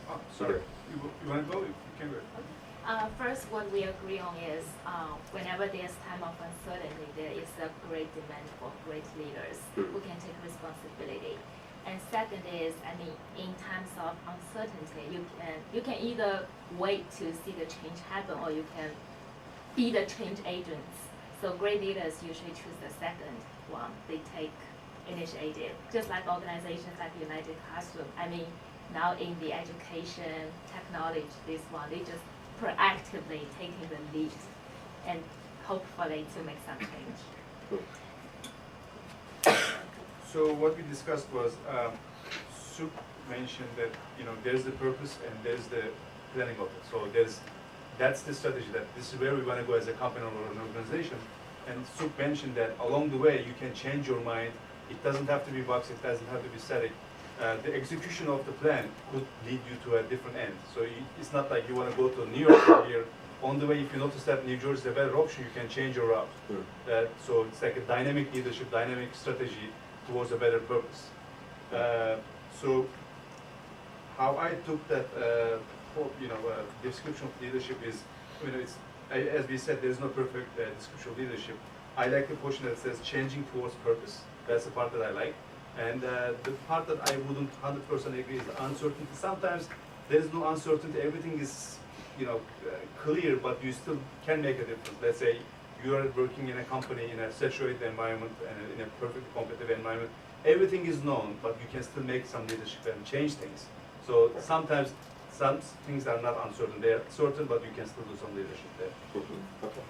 Oh, sorry. You want to go? You can go. first, what we agree on is whenever there's time of uncertainty, there is a great demand for great leaders who can take responsibility. And second is, I mean, in times of uncertainty, you can either wait to see the change happen, or you can be the change agents. So great leaders usually choose the second one. They take initiative, just like organizations like United Classroom. I mean, now in the education, technology, this one, they just proactively taking the lead and hopefully to make some change. So what we discussed was, Sook mentioned that there's the purpose and there's the planning of it. So that's the strategy, that this is where we want to go as a company or an organization. And Sook mentioned that along the way you can change your mind. It doesn't have to be boxed, it doesn't have to be static. The execution of the plan could lead you to a different end. So it's not like you want to go to New York from here. On the way, if you notice that New Jersey is a better option, you can change your route. So it's like a dynamic leadership, dynamic strategy towards a better purpose. So how I took that description of leadership is, as we said, there is no perfect description of leadership. I like the portion that says changing towards purpose. That's the part that I like. And the part that I wouldn't 100% agree is the uncertainty. Sometimes there is no uncertainty. Everything is, clear, but you still can make a difference. Let's say you are working in a company in a saturated environment and in a perfectly competitive environment. Everything is known, but you can still make some leadership and change things. So sometimes some things are not uncertain. They are certain, but you can still do some leadership there. Okay.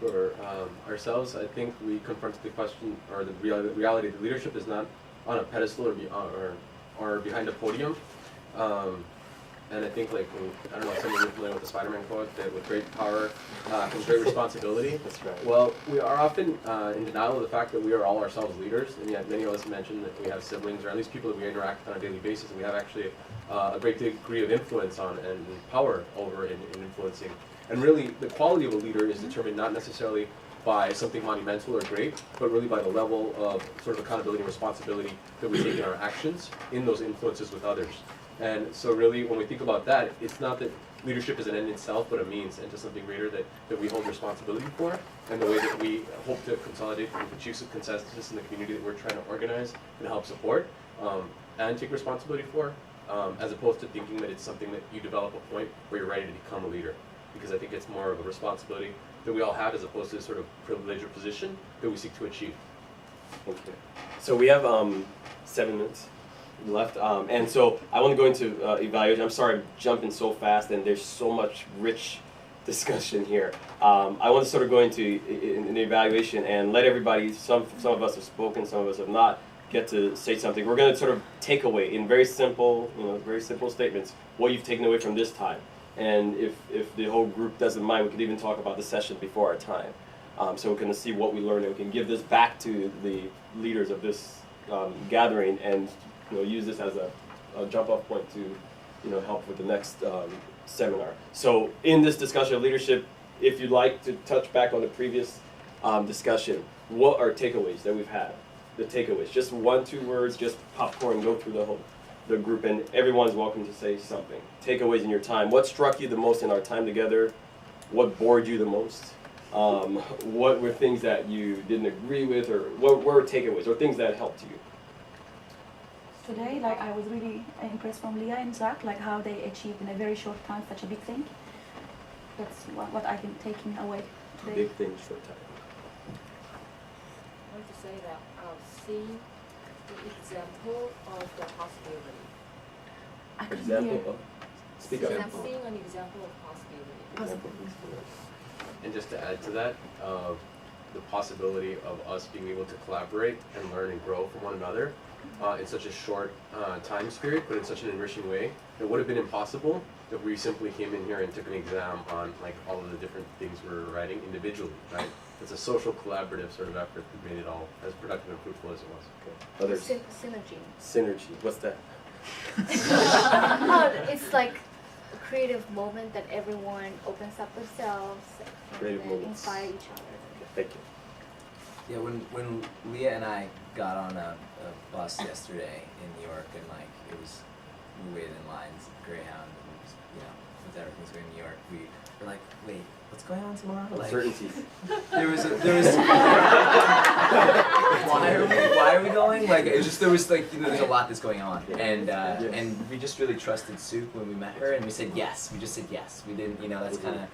For ourselves, I think we confronted the question, or the reality that leadership is not on a pedestal or behind a podium. And I think, I don't know if some of you are familiar with the Spider-Man quote, that with great power comes great responsibility. That's right. Well, we are often in denial of the fact that we are all ourselves leaders, and yet many of us mention that we have siblings, or at least people that we interact with on a daily basis, and we have actually a great degree of influence on and power over in influencing. And really, the quality of a leader is determined not necessarily by something monumental or great, but really by the level of sort of accountability and responsibility that we take in our actions in those influences with others. And so really, when we think about that, it's not that leadership is an end in itself, but a means into something greater that we hold responsibility for, and the way that we hope to consolidate and achieve consensus in the community that we're trying to organize and help support, and take responsibility for, as opposed to thinking that it's something that you develop a point where you're ready to become a leader. Because I think it's more of a responsibility that we all have, as opposed to a sort of privilege or position that we seek to achieve. Okay. So we have 7 minutes left, and so I want to go into evaluation. I'm sorry I'm jumping so fast, and there's so much rich discussion here. I want to sort of go into an evaluation and let everybody, some of us have spoken, some of us have not, get to say something. We're going to sort of take away in very simple statements what you've taken away from this time. And if the whole group doesn't mind, we could even talk about the session before our time. So we're going to see what we learned, and we can give this back to the leaders of this gathering, and use this as a jump-off point to help with the next seminar. So in this discussion of leadership, if you'd like to touch back on the previous discussion, what are takeaways that we've had? The takeaways, just 1-2 words, just popcorn, go through the group, and everyone's welcome to say something. Takeaways in your time. What struck you the most in our time together? What bored you the most? What were things that you didn't agree with, or what were takeaways, or things that helped you? Today, I was really impressed from Leah and Zach, how they achieved in a very short time such a big thing. That's what I've been taking away today. Big thing, short time. I want to say that see the example of the possibility. Example of? Speak up. Seeing an example of possibility. And just to add to that, the possibility of us being able to collaborate and learn and grow from one another in such a short time period, but in such an enriching way. It would have been impossible if we simply came in here and took an exam on like all of the different things we're writing individually, right? It's a social collaborative sort of effort that made it all as productive and fruitful as it was. Okay. Others? Synergy. Synergy. What's that? It's like a creative moment that everyone opens up themselves Creative and moments. inspire each other. Okay, thank you. Yeah, when Leah and I got on a bus yesterday in New York, and like we waited in lines at Greyhound, and you know, with everything's going in New York, we were like, wait, what's going on tomorrow? Like, Uncertainty. there was why are we going? Like it just there was like, you know, there's a lot that's going on, and we just really trusted Sook when we met her, and we said yes. We just said yes. We didn't, you know, that's kind of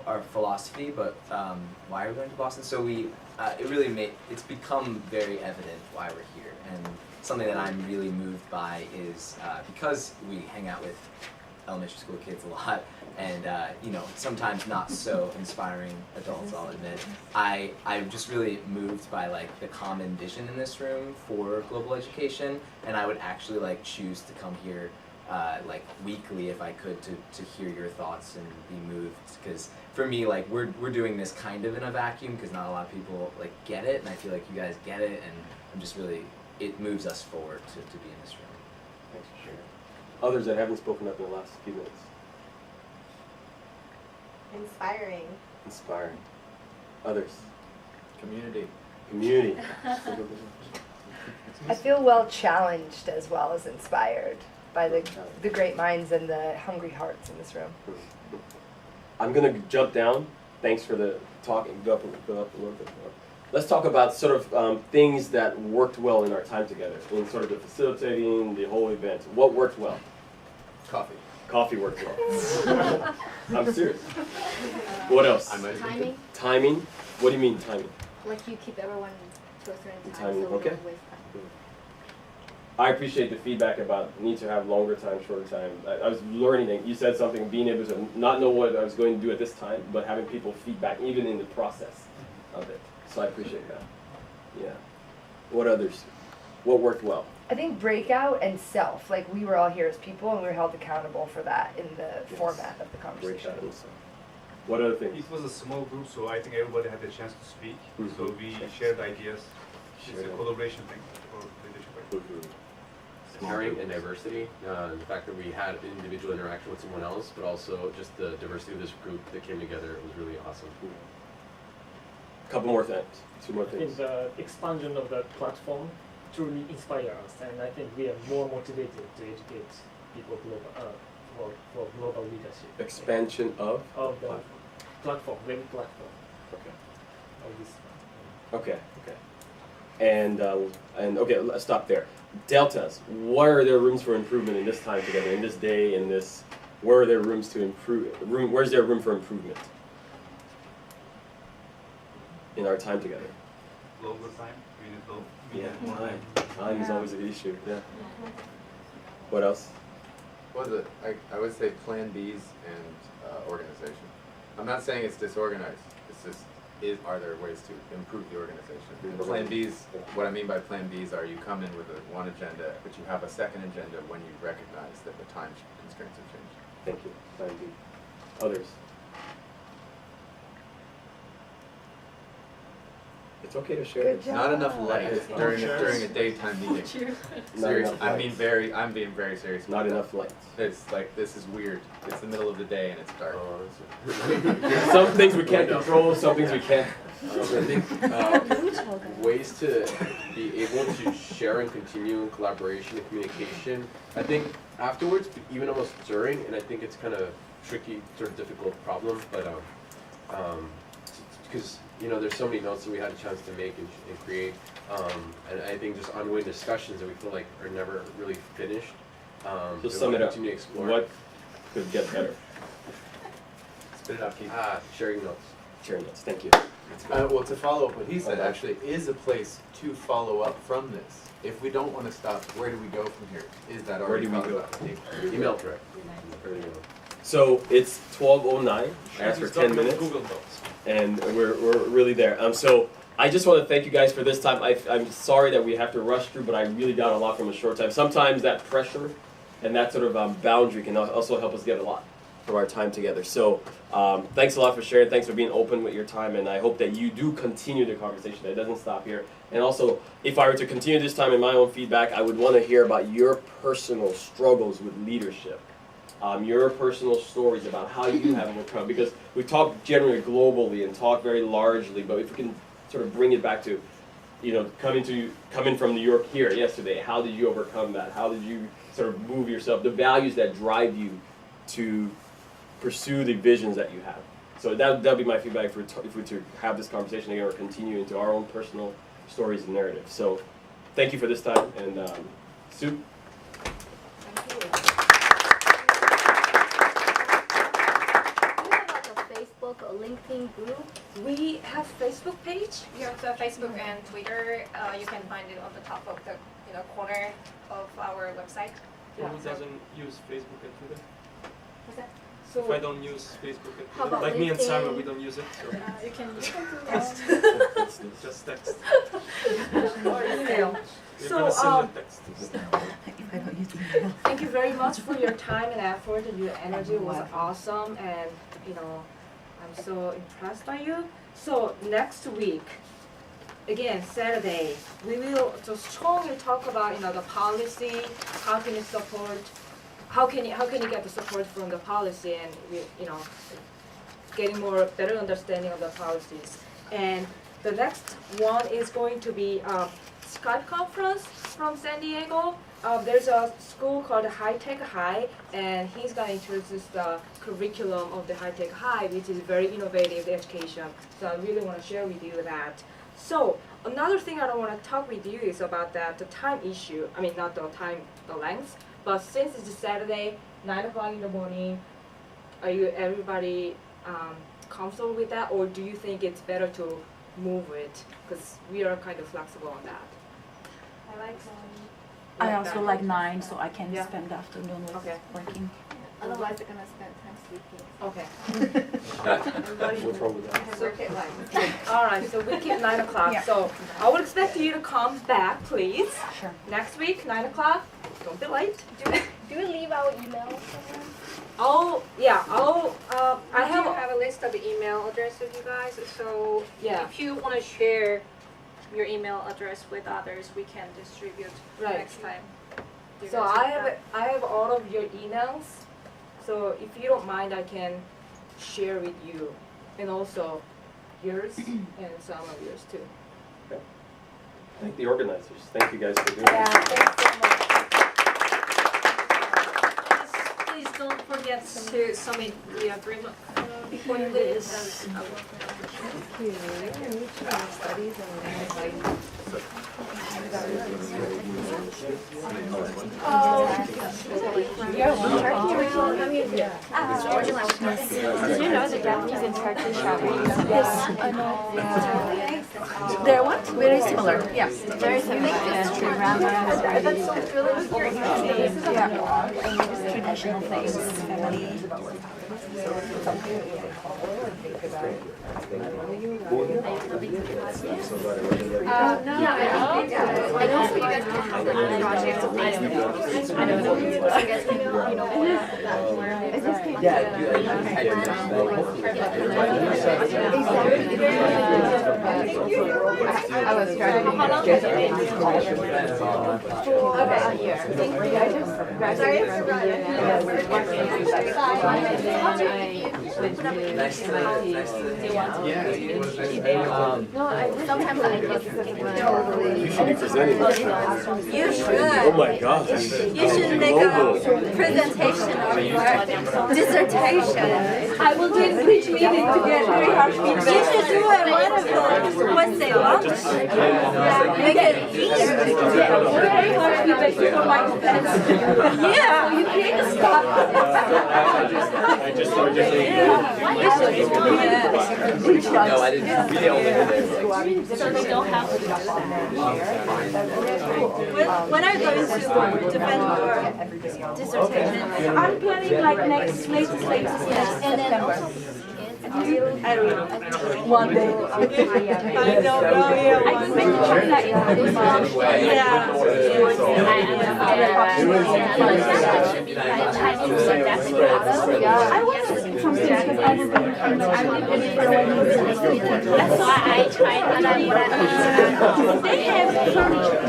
our philosophy. But why are we going to Boston? So we it really it's become very evident why we're here, and something that I'm really moved by is because we hang out with elementary school kids a lot, and you know, sometimes not so inspiring adults, I'll admit. I'm just really moved by like the common vision in this room for global education, and I would actually like choose to come here like weekly if I could to hear your thoughts and be moved, because for me, like we're doing this kind of in a vacuum because not a lot of people like get it, and I feel like you guys get it, and I'm just really, it moves us forward to be in this room. Thanks for sharing. Others that haven't spoken up in the last few minutes. Inspiring. Inspiring. Others. Community. Community. I feel well challenged as well as inspired by the great minds and the hungry hearts in this room. I'm gonna jump down. Thanks for the talk and go up a little bit more. Let's talk about sort of things that worked well in our time together, in sort of the facilitating the whole event. What worked well? Coffee. Coffee worked well. I'm serious. What else? Timing. Timing? What do you mean timing? Like you keep everyone to a certain time, Timing, so we okay. don't waste time. I appreciate the feedback about need to have longer time, shorter time. I was learning it. You said something, being able to not know what I was going to do at this time, but having people feedback even in the process of it. So I appreciate that. Yeah. What others? What worked well? I think breakout and self, like we were all here as people and we were held accountable for that in the format of the conversation. Breakout and self. What other things? It was a small group, so I think everybody had the chance to speak. Mm-hmm. So we shared ideas. It's a collaboration thing for leadership. Caring and diversity, the fact that we had individual interaction with someone else, but also just the diversity of this group that came together was really awesome. A couple more things. Two more I think things. the expansion of the platform truly inspires us, and I think we are more motivated to educate people for global leadership. Expansion of the platform, web platform. Okay. Of this. Okay. Okay. And okay, let's stop there. Deltas. What are there rooms for improvement in this time together, in this day, in this? Where are there rooms to improve? Where's there room for improvement in our time together? Longer time. We need Yeah, more time. Time is always an issue. Yeah. What else? What is it? I would say plan Bs and organization. I'm not saying it's disorganized. It's just, are there ways to improve the organization? And plan Bs, what I mean by plan Bs are you come in with one agenda, but you have a second agenda when you recognize that the time constraints have changed. Thank you. Plan B. Others? It's okay to share. Good job. Not enough light during a daytime meeting. Seriously, I'm being very serious. Not enough light. It's like, this is weird. It's the middle of the day and it's dark. Some things we can't control, some things we can. I think ways to be able to share and continue in collaboration and communication. I think afterwards, but even almost during, and I think it's kind of tricky, sort of difficult problem, but because you know there's so many notes that we had a chance to make and create, and I think just ongoing discussions that we feel like are never really finished. So sum it up. Continue to explore. What could get better? Spit it out, Keith. Sharing notes. Sharing notes. Thank you. Well, to follow up what he said, actually, is a place to follow up from this. If we don't want to stop, where do we go from here? Is that already Where do we go? thought about? Email direct. So it's 12:09. I asked for 10 minutes. Google Docs. And we're really there. So I just want to thank you guys for this time. I'm sorry that we have to rush through, but I really got a lot from a short time. Sometimes that pressure and that sort of boundary can also help us get a lot from our time together. So thanks a lot for sharing. Thanks for being open with your time, and I hope that you do continue the conversation. It doesn't stop here. And also, if I were to continue this time in my own feedback, I would want to hear about your personal struggles with leadership. Your personal stories about how you have overcome, because we talk generally globally and talk very largely, but if we can sort of bring it back to, coming from New York here yesterday, how did you overcome that? How did you sort of move yourself? The values that drive you to pursue the visions that you have. So that'd be my feedback if we to have this conversation again or continue into our own personal stories and narratives. So thank you for this time, and Sue. Or LinkedIn group? We have Facebook page. Yeah, so Facebook and Twitter. You can find it on the top of the corner of our website. Who doesn't use Facebook and Twitter? What's that? So if I don't use Facebook and How Twitter, about like me and Sarah, LinkedIn? we don't use it. So You can text. Just text. or email. We're So gonna send the text. thank you very much for your time and effort, and your energy was awesome, and I'm so impressed by you. So next week, again Saturday, we will just strongly talk about the policy. How can you support? How can you get the support from the policy, and getting better understanding of the policies. And the next one is going to be Skype conference from San Diego. There's a school called High Tech High, and he's going to introduce the curriculum of the High Tech High, which is very innovative education. So I really want to share with you that. So another thing I want to talk with you is about the time issue. I mean, not the time, the length, but since it's a Saturday, 9 o'clock in the morning, are you everybody comfortable with that, or do you think it's better to move it? Because we are kind of flexible on that. I like I also like 9, so I can Yeah. spend the afternoon with working. Otherwise, they're gonna spend time sleeping. Okay. What's wrong with that? So, all right, so we keep 9 o'clock. Yeah. So I would expect you to come back, please. Sure. Next week, 9 o'clock. Don't be late. Do we leave our email somewhere? Oh, yeah. I I have. have a list of the email address of you guys. So Yeah. if you want to share your email address with others, we can distribute Right. next time. You So guys I have all of your emails. So if you don't mind, I can share with you, and also yours and some of yours too. Thank the organizers. Thank you guys for doing Yeah, this. thanks so much. Please don't forget to submit the agreement before you leave. Did you know the Japanese and Turkish Yes, I know. They're what? Very similar. Yeah. very similar. History, grammar, Traditional things, family. I know so you guys can have their own projects. I don't know. So you guys can, I was trying to How long get has it been? about a year. I just graduated from the Nice to Sometimes I get You should be presenting this. You should. Oh my gosh. You should make a presentation of your dissertation. I will do it in each meeting to get very hard You feedback. should do it one of the once a month. Make it easier. Very hard feedback before my defense. Yeah. You create a stop. I just started just saying. No, I didn't. We only did it. So they don't have to When are you going to defend your dissertation? I'm planning like next latest. And then also, I will. One day. I know, girl, yeah. I can make China in this month. Yeah. I want to something because I will be that's why I tried and I they have furniture.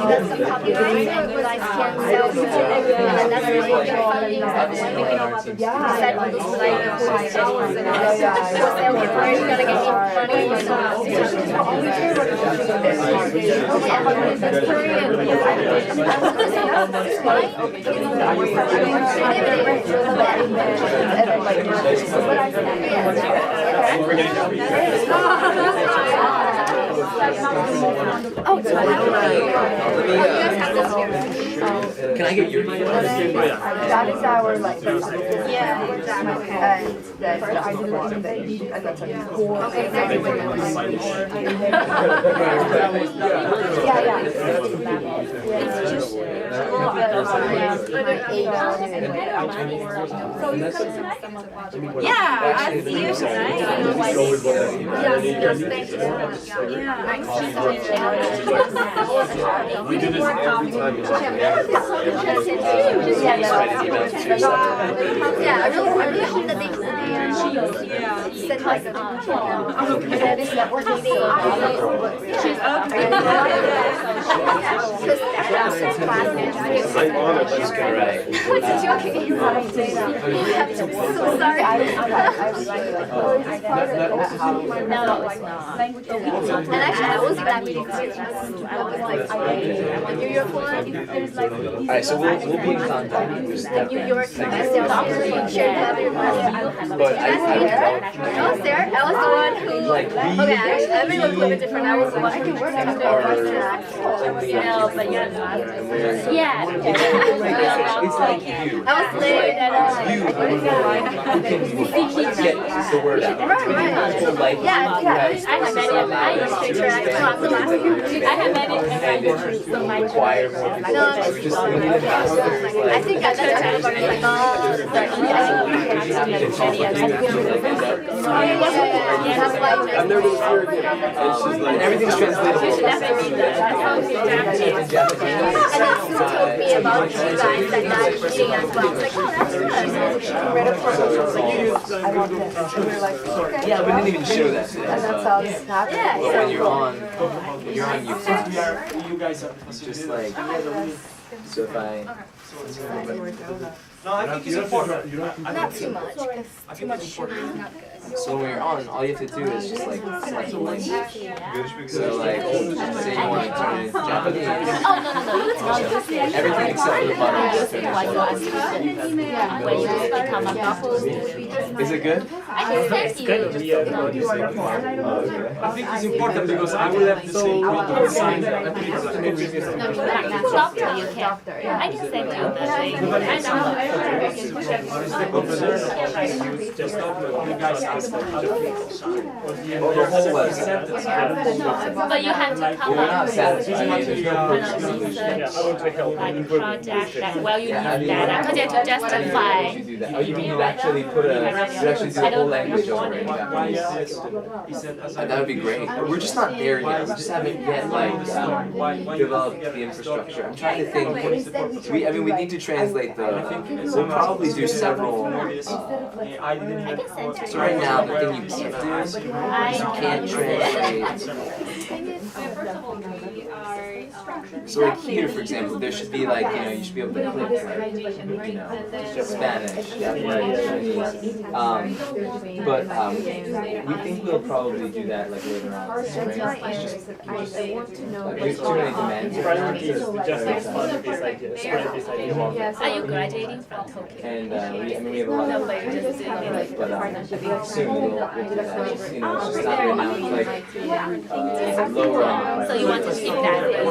That's the copyright and you guys can sell it. And that's really good funding for the one said on those like where you gotta get money. Oh, can I get your name? That is our like. Yeah. And that I didn't think that you and that's like core. Okay, Yeah. It's just So you come tonight? yeah, I'll see you tonight. We do this every time. Yeah, I really hope that they send like a network meeting. She's okay. I'm honored by this guy. Right. So sorry. No, it's not. And actually, I was in that meeting too. I was like, New York one. Alright, so we'll be in contact. The New York shared But I was there. I was the one who. Okay, actually, I mean, a little bit different. I was the one who worked on the No, but you're not. Yeah. It's like you. I was late and Get the word out. Right. So like, Yeah, I have many. I used to interact. I have many. So my require more people. No, We just we need ambassadors. I think that's everybody like, I've never been here again. It's just like everything's translatable. And then Sue told me about you guys and that meeting as well. I was like, oh, that's good. Yeah, we didn't even show that. And that's how it's happened. Yeah. But when you're on YouTube, You guys are it's just like, so if I, No, I think it's important. Not too much, because too much sugar is not good. so when you're on, all you have to do is just like select the language. So like, say you want to turn it into Japanese. Oh, no. It's not just Everything except for the button. when you become a couple. Is it good? I can send you. I think it's important because I will have the same problem signed. Doctor, you can. I can send you the thing. I know. Just not you guys ask The whole website. But you have to come We're not up satisfied. There's no like project that well you need data because you have to justify. You do that. Oh, you mean you actually put a, you actually do the whole language over in Japanese? That would be great. We're just not there yet. We just haven't yet like developed the infrastructure. I'm trying to think. We need to translate the. We'll probably do several. So right now, the thing you can't do is you can't translate. First of all, we are So like here, for example, there should be like, you should be able to click like, Spanish, Japanese, but we think we'll probably do that like later on. Right? It's just I want to know. there's too many demands. Priority is just expand this idea, spread this idea. Are you graduating from Tokyo? And we have a lot of but soon we'll do that. It's just not right now. It's like lower on. So you want to keep that?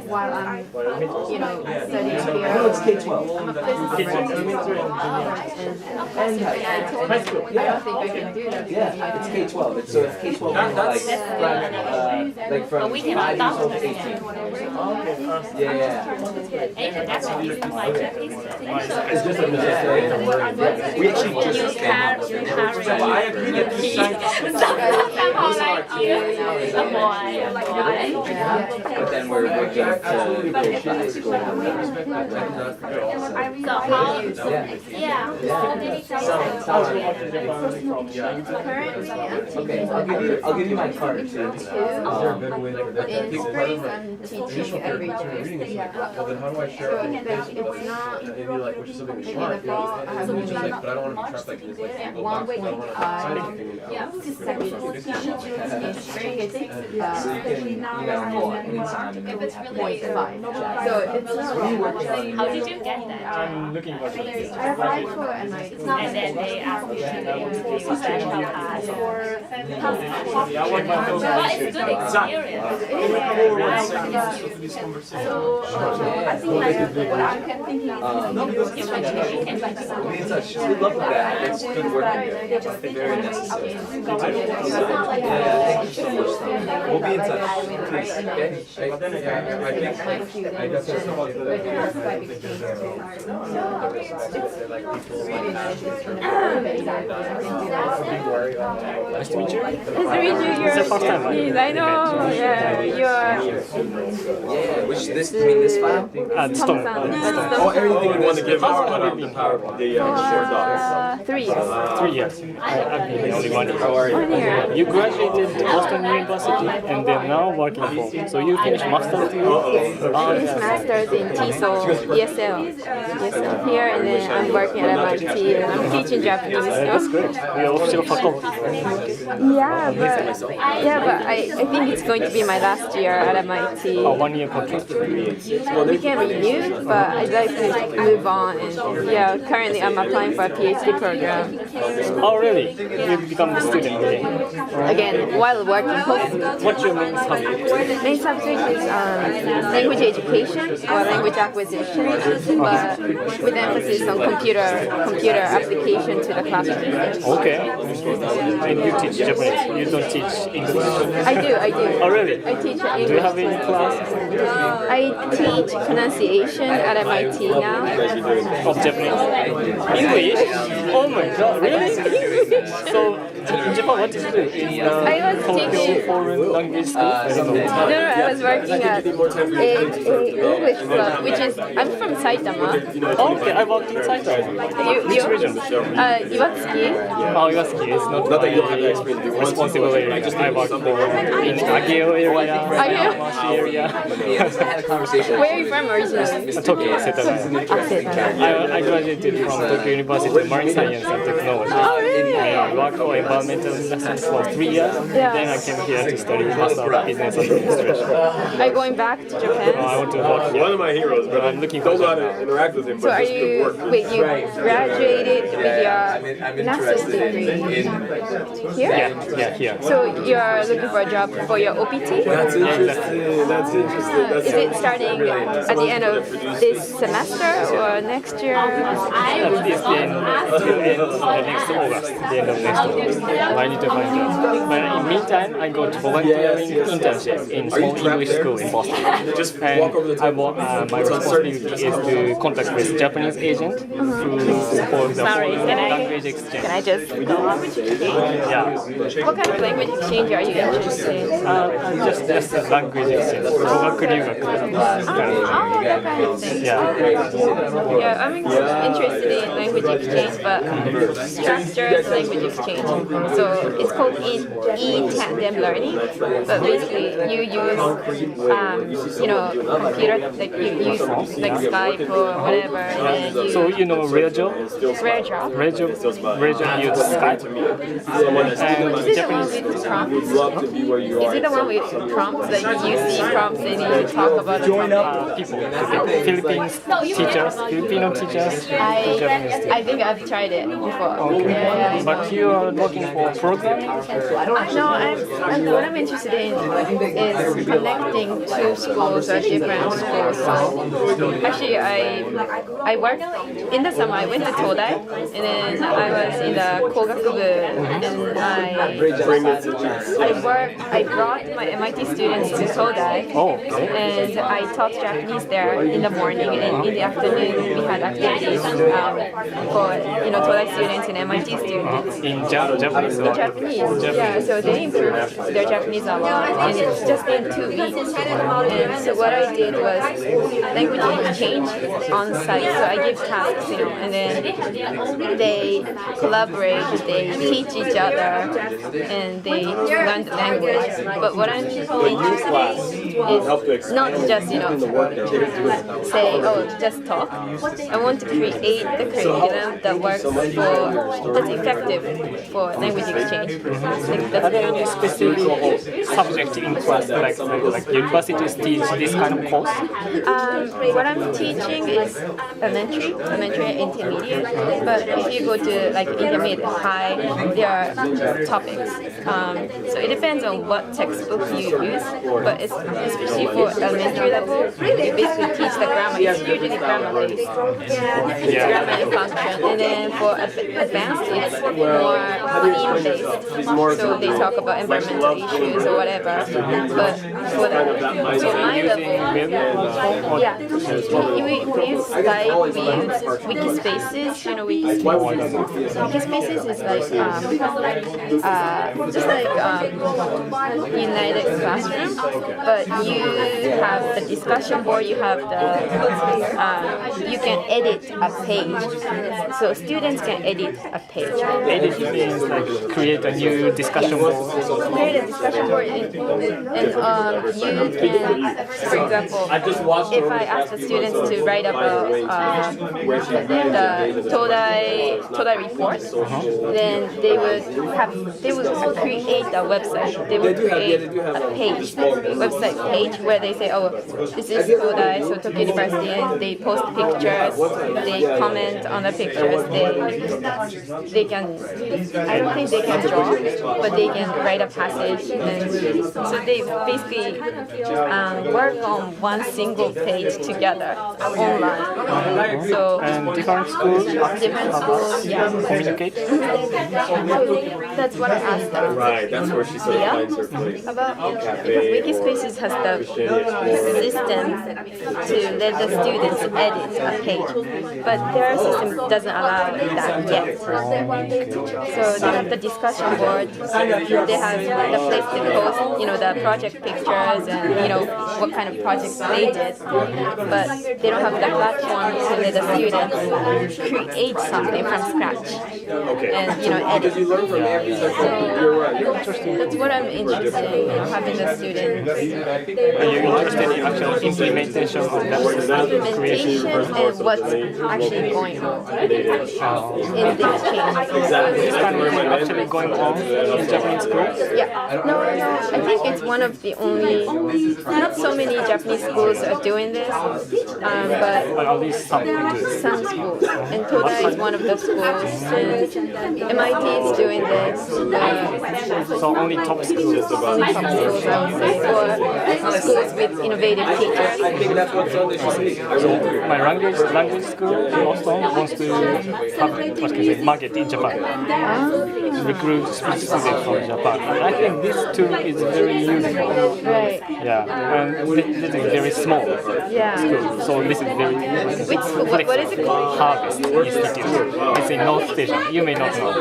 While I'm, studying here. No, it's K-12. I'm a physics And high school. I don't think I can do that. Yeah, it's K-12. So it's K-12 like from 5 years old to 18. Yeah. Even that's the reason why Japanese It's just a mistake. We actually just stand up. I agree that somehow like you, a boy. But then we're working to go to high school. So how? Yeah. Okay, I'll give you my card too. In spring, I'm teaching every Tuesday. Well, then how do I share So it? it's not. Maybe like, which is something we In should. the fall, I have But usually I don't want to be trapped like in this like single box. I don't want to sign anything in in spring it's So you can email me anytime and then we have 0.5. So it's not. How did you get that? I'm looking for I applied for MIT. And then they asked you to do special class or. But it's good experience. So I think like what I'm thinking is We'll be in touch. We'd love that. It's good working together. Very necessary. Yeah, thank you so much. We'll be in touch. Please. Okay? I guess that's about Nice to meet you. Nice to meet you. It's the first time. Yes, I know. Yeah, you're. Yeah, which this, you mean this file? Stone. Oh, everything you want to give us, but the PowerPoint, the short docs. 3 years. 3 years. I've been only 1 year. How are you? 1 year. You graduated Boston University and then now working for. So you finished master's too? Finished master's in TESOL, ESL here, and then I'm working at MIT and I'm teaching Japanese. That's great. You're official faculty. But I think it's going to be my last year at MIT. Oh, 1 year contract. We can renew, but I'd like to move on. And currently I'm applying for a PhD program. Oh, really? You become a student again? Again, while working. What's your main subject? Main subject is language education or language acquisition, but with emphasis on computer application to the classroom. Okay. And you teach Japanese? You don't teach English? I do. Oh, really? I teach English. Do you have any class? I teach pronunciation at MIT now. Of Japanese? English? Oh my god, really? So, in Japan, what did you do? In I was Tokyo teaching. Foreign Language School? I don't know. No, I was working at a English club, which is, I'm from Saitama. Oh, okay, I worked in Saitama. Which region? Iwatsuki. Oh, Iwatsuki is not that you don't have the experience. Responsible area. I worked in Ageo area, Yamashi area. had a conversation. Where are you from originally? Tokyo, Setagaya. I graduated from Tokyo University Marine Science and Technology. Oh, really? I worked for environmental industries for 3 years. Yeah. Then I came here to study Master of Business Administration. Are you going back to Japan? I want to work here. One of my heroes, but I'm looking for don't know how job to interact with him, So but are just good you, work. wait, you graduated with your I'm master's interested degree here? Yeah, here. So you're looking for a job for your OPT? That's interesting. That's interesting. That's Is it starting at the end of this semester or next year? It's the end of next August. The end of next August. I need to find a job. But in meantime, I got volunteering internship in small English school in Boston. Just And walk over the I table. work, my responsibility is to contact with Japanese agents student who for the Sorry, language exchange. Can I just language exchange? Yeah. What kind of language exchange are you interested in? Just a language exchange.語学留学. Oh, that kind of thing. Yeah, I'm interested in language exchange, but structured language exchange. So it's called e-tandem learning, but basically you use, computer, like you use like Skype or whatever. And you So you know Rejo? Rejo use Skype. Is it the one with prompts? Is it the one with prompts that you see prompts and you talk about the Philippines teachers, Filipino teachers, Japanese teachers. I think I've tried it before. Okay. Yeah. But you are looking for programming? No, what I'm interested in is connecting two schools or different schools. So actually, I worked in the summer. I went to Todai, and then I was in the Kogakubu, and I brought my MIT students to Todai, and I taught Japanese there in the morning, and in the afternoon we had activities for Todai students and MIT students. In Japanese? Japanese, yeah. So they improved their Japanese a lot, and it's just been 2 weeks. And so what I did was language exchange on site. So I give tasks, and then they collaborate, they teach each other, and they learn the language. But what I'm interested in is not just, say, just talk. I want to create the curriculum that works that's effective for language exchange. Are there any specific subject in class, like universities teach this kind of course? What I'm teaching is elementary and intermediate. But if you go to like intermediate, high, there are topics. So it depends on what textbook you use. But especially for elementary level, you basically teach the grammar. It's usually grammar based. Grammar and function. And then for advanced, it's more theme based. So they talk about environmental issues or whatever. But for my level, yeah, we use Skype, we use Wikispaces. Wikispaces is like just like United Classroom, but you have the discussion board, you have the you can edit a page, so students can edit a page. Edit means like create a new discussion board. Create a discussion board, and you can, for example, if I ask the students to write about the Todai report, then they would create a website. They would create a page, website page where they say, this is Todai, so Tokyo University, and they post pictures, they comment on the pictures, they can, I don't think they can draw, but they can write a passage, and so they basically work on one single page together online. So and different schools communicate. That's what I asked them. Right, that's where she said finds her place. Because Wikispaces has the system to let the students edit a page, but their system doesn't allow that yet. So they have the discussion board, they have the place to post, the project pictures and what kind of projects they did, but they don't have the platform to let the students create something from scratch and edit. Because you learn from every you're right. That's what I'm interested in, having the students. Are you interested in actual implementation of that? Implementation and what's actually going on in this change. This kind of thing actually going on in Japanese schools? Yeah. No, I think it's one of the only, not so many Japanese schools are doing this, but at least some schools. And Todai is one of the schools, and MIT is doing this. So only top schools? Only top schools, I would say, or schools with innovative teachers. I think that's what Sunday should be. So my language school in Boston wants to to have what can I say, market in Japan. Recruit students from Japan. And I think this tool is very useful. Right. Yeah, and this is very small school, so this is very Which school? What is it called? Harvest Institute. It's in North Station. You may not know.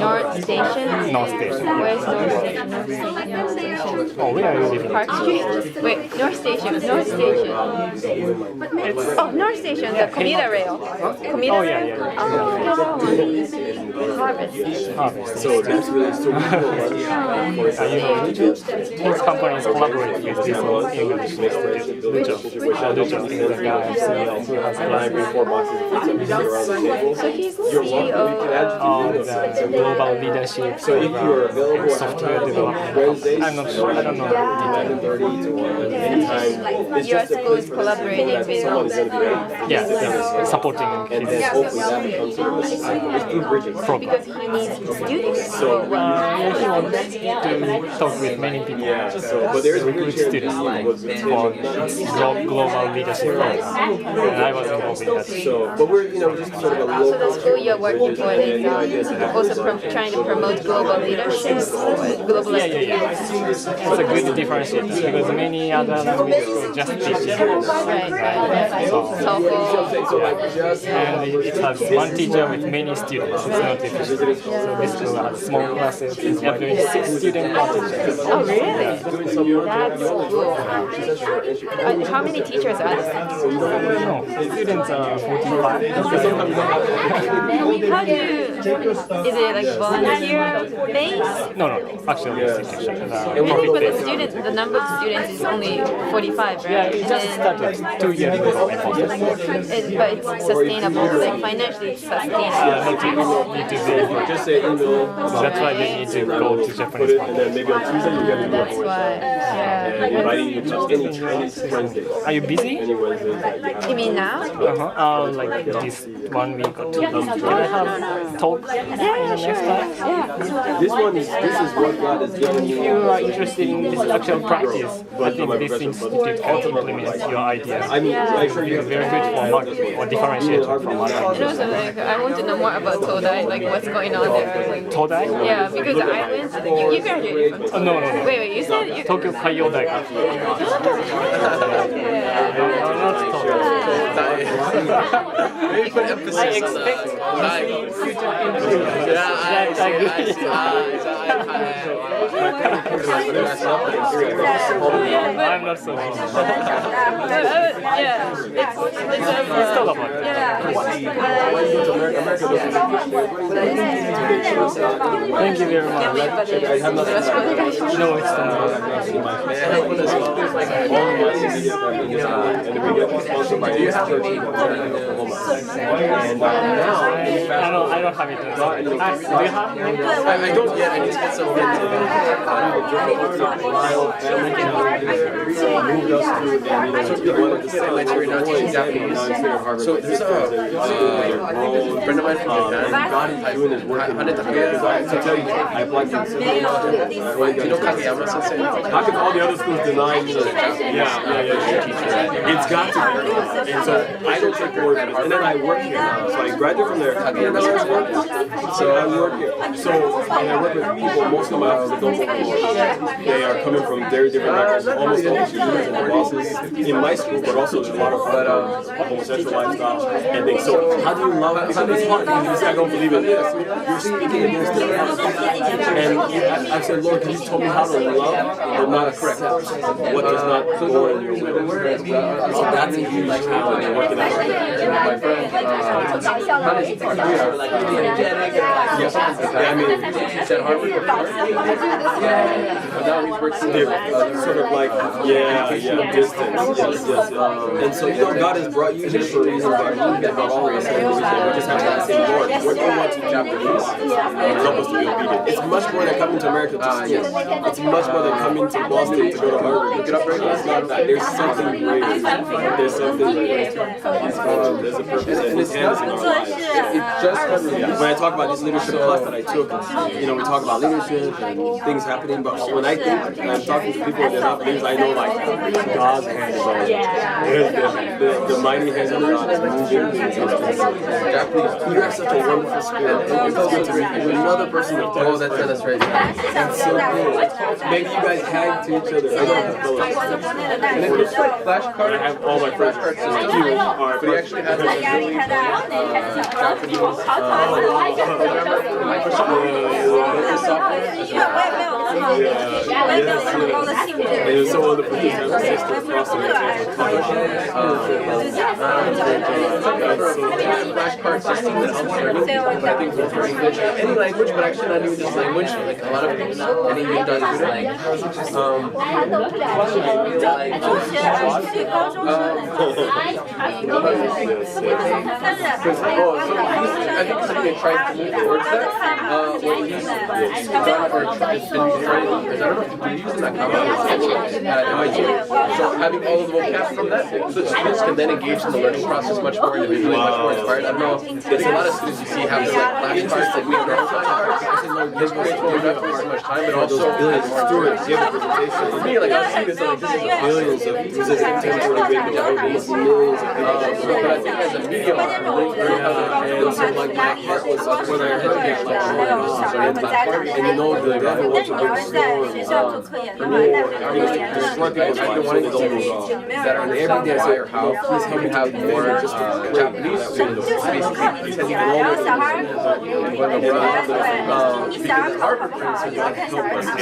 North Station? North Station. Where's North Station? North Station. Oh, where are you living? Park Street? Wait, North Station. North Station. Oh, North Station, the commuter rail. Commuter Oh, yeah, rail? yeah. Oh, Harvest. Harvest. So that's really so cool. These companies collaborate with this English Institute. Lucho is the guy who has a Library, 4 boxes of pizza around the table. So he's the You're welcome. You can add on the global leadership So if you are available software development. Wednesdays, I'm not sure. I don't know. 11:30 to 1 anytime. It's Your just a school place is for collaborating that with someone is going to be ready. Yeah, supporting And then hopefully that becomes sort of a bridging program. because he needs students. So He wants to talk with many people. yeah, so but there's Recruit students for global leadership program. And I was involved in that. So, but we're just sort of a So the local. school you're working for is also trying to promote global leadership or global Yeah. It's a good differentiate because many other language schools just teach. Right. So, and it has one teacher with many students. It's not efficient. So this school has small classes. We are doing 6 students per teacher. Oh, really? That's cool. How many teachers are there? No, students are 45. How do you, is it like volunteer based? No. Actually, it's teacher. Really? But the students, the number of students is only 45, right? Yeah, it just started 2 years ago. But it's sustainable, like financially it's sustainable. Need to be. Just say email. That's why they need to go to Japanese And market. then maybe on Tuesday you get to That's why, yeah. And inviting you to any Wednesdays. Are you busy? Any Wednesdays that you have. You mean now? Like this 1 week or 2 weeks. Can I have talk Yeah, sure. Yeah. This is what God has given If you. you are interested in this actual practice, I think this institute can implement your ideas. I mean, I'm sure you're very good for market or differentiator from other. And also, like, I want to know more about Todai, like what's going on there. Like, Todai? yeah, because I went, you graduated from Todai. No. Wait, you said you... Tokyo Kaiyo Daigaku. Not Todai. I expect future I'm not so sure. Yeah, Let's talk about it. Thank you very much. No, it's I don't have it. Do you have? I don't yet. I need to get some friends to moved us to and so there's a friend of mine from Japan doing his work to tell you I applied for do you know Kageyama Sensei? How can all the other schools deny me? It's got to be. And so I don't take board and then I work here now. So I graduated from there. So I work here. So and I work with people. Most of my officers don't work for. They are coming from very different backgrounds. Almost all students and bosses in my school, but also a lot of homosexual lifestyle and things. So how do you love? Because it's hard. You say I don't believe in this. You're speaking against it. And I said, Lord, can you tell me how to love, but not correct? What does not go in your way? So that's a huge challenge working out. My friend, I mean, he's at Harvard. But now he's working sort of like, distance. And so, God has brought you here for a reason, God has brought all of us here for a reason. We just have to ask Him, Lord, what do you want to Japanese? Help us to be obedient. It's much more than coming to America to school. It's much more than coming to Boston to go to Harvard. Look it up right now. It's not that. There's something greater. There's something greater. There's a purpose and His hand is in our lives. when I talk about this leadership class that I took, we talk about leadership and things happening, but when I think and I'm talking to people that are not leaders, I know like God's hand is on it. The mighty hand of God is moving. You have such a wonderful spirit. It's good to meet you. Another person that tells that's right. That's so cool. Maybe you guys tag to each other. I don't know. And it looks like flashcards. I have all my flashcards. But he actually has like a really It was so wonderful to have a sister across the flashcard system that helps learning. I think it's very good. Any language, but actually not even just language. Like a lot of people, and even done tutor. I think something they tried to move towards that. When he's done or been trying, because I don't know if you're using that conversation at MIT. So having all of the vocab from that, so students can then engage in the learning process much more individually, much more inspired. I don't know, there's a lot of students you see have the flashcards like we don't have. His grades won't have so much time, but also for me, like I see this, like this is billions of millions of but I think as a medium, and so like my heart was like when I heard that like and the devil wants to bring storm destroy people's lives that are in the everyday fire how we have more Japanese students basically attending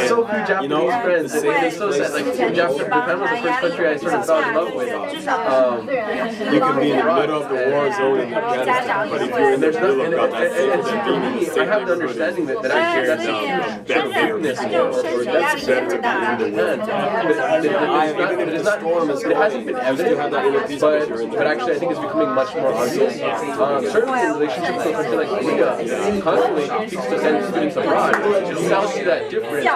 so few Japanese friends, it's so sad. Like Japan was the first country I sort of fell in love with. You can be in the middle of the war zone in Afghanistan, but if you're in the middle of God, that's it. I have the understanding that actually that's forgiveness or that's better to be in the wind. It hasn't been evident, but actually I think it's becoming much more obvious. Certainly in relationship to a country like Korea, constantly teaches to send students abroad. You now see that difference in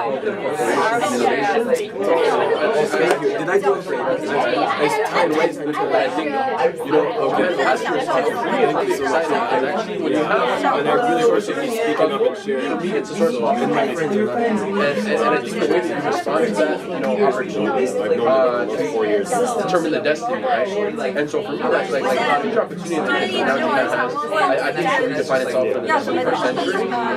innovation. Did I do it for you? It's time ways, but I think, pastors talk to me, I think it's exciting. And actually, when you have, and I really appreciate you speaking up and sharing. For me, it's a sort of opportunity. And I think the way that you respond to that, opportunity, determine the destiny, right? And so for me, that's like a huge opportunity that I think should redefine itself for the 21st century,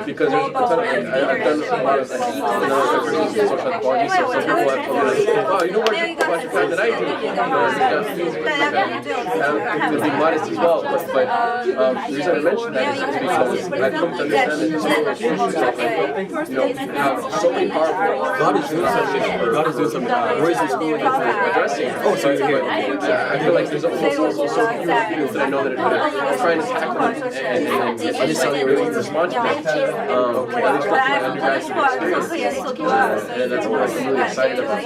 because there's a ton of, I've done a lot of social anthropology, so some people have told me, oh, you know what about Japan that I do? To be modest as well, but the reason I mentioned that is because I've come to understand that so many powerful. God is doing something. Where is this going? Addressing. Oh, so you're here. I feel like there's also so few students that I know that are trying to tackle them and really respond to them. At least from my undergraduate experience. And that's what I'm really excited about.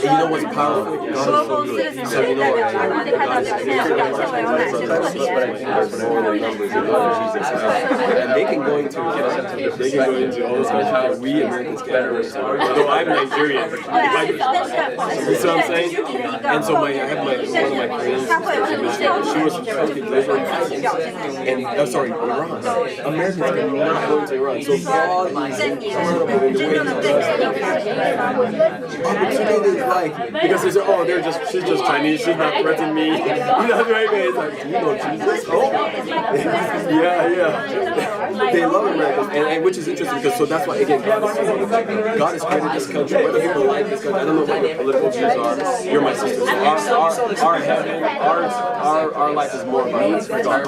You know what's powerful? God is so good. So you know what? And they can go into all those countries how we Americans get. Although I'm Nigerian, you see what I'm saying? And so I have one of my friends. She was from Israel, and Iran. Americans are not going to Iran. So God is incredible in the way because they say, oh, she's just Chinese, she's not threatening me. You know what I mean? It's like, you know Jesus? Oh. Yeah. They love Americans, and which is interesting because so that's why again God has created this country. Whether people like this country, I don't know what your political views are. You're my sister. So our heaven, our life is more about this. Our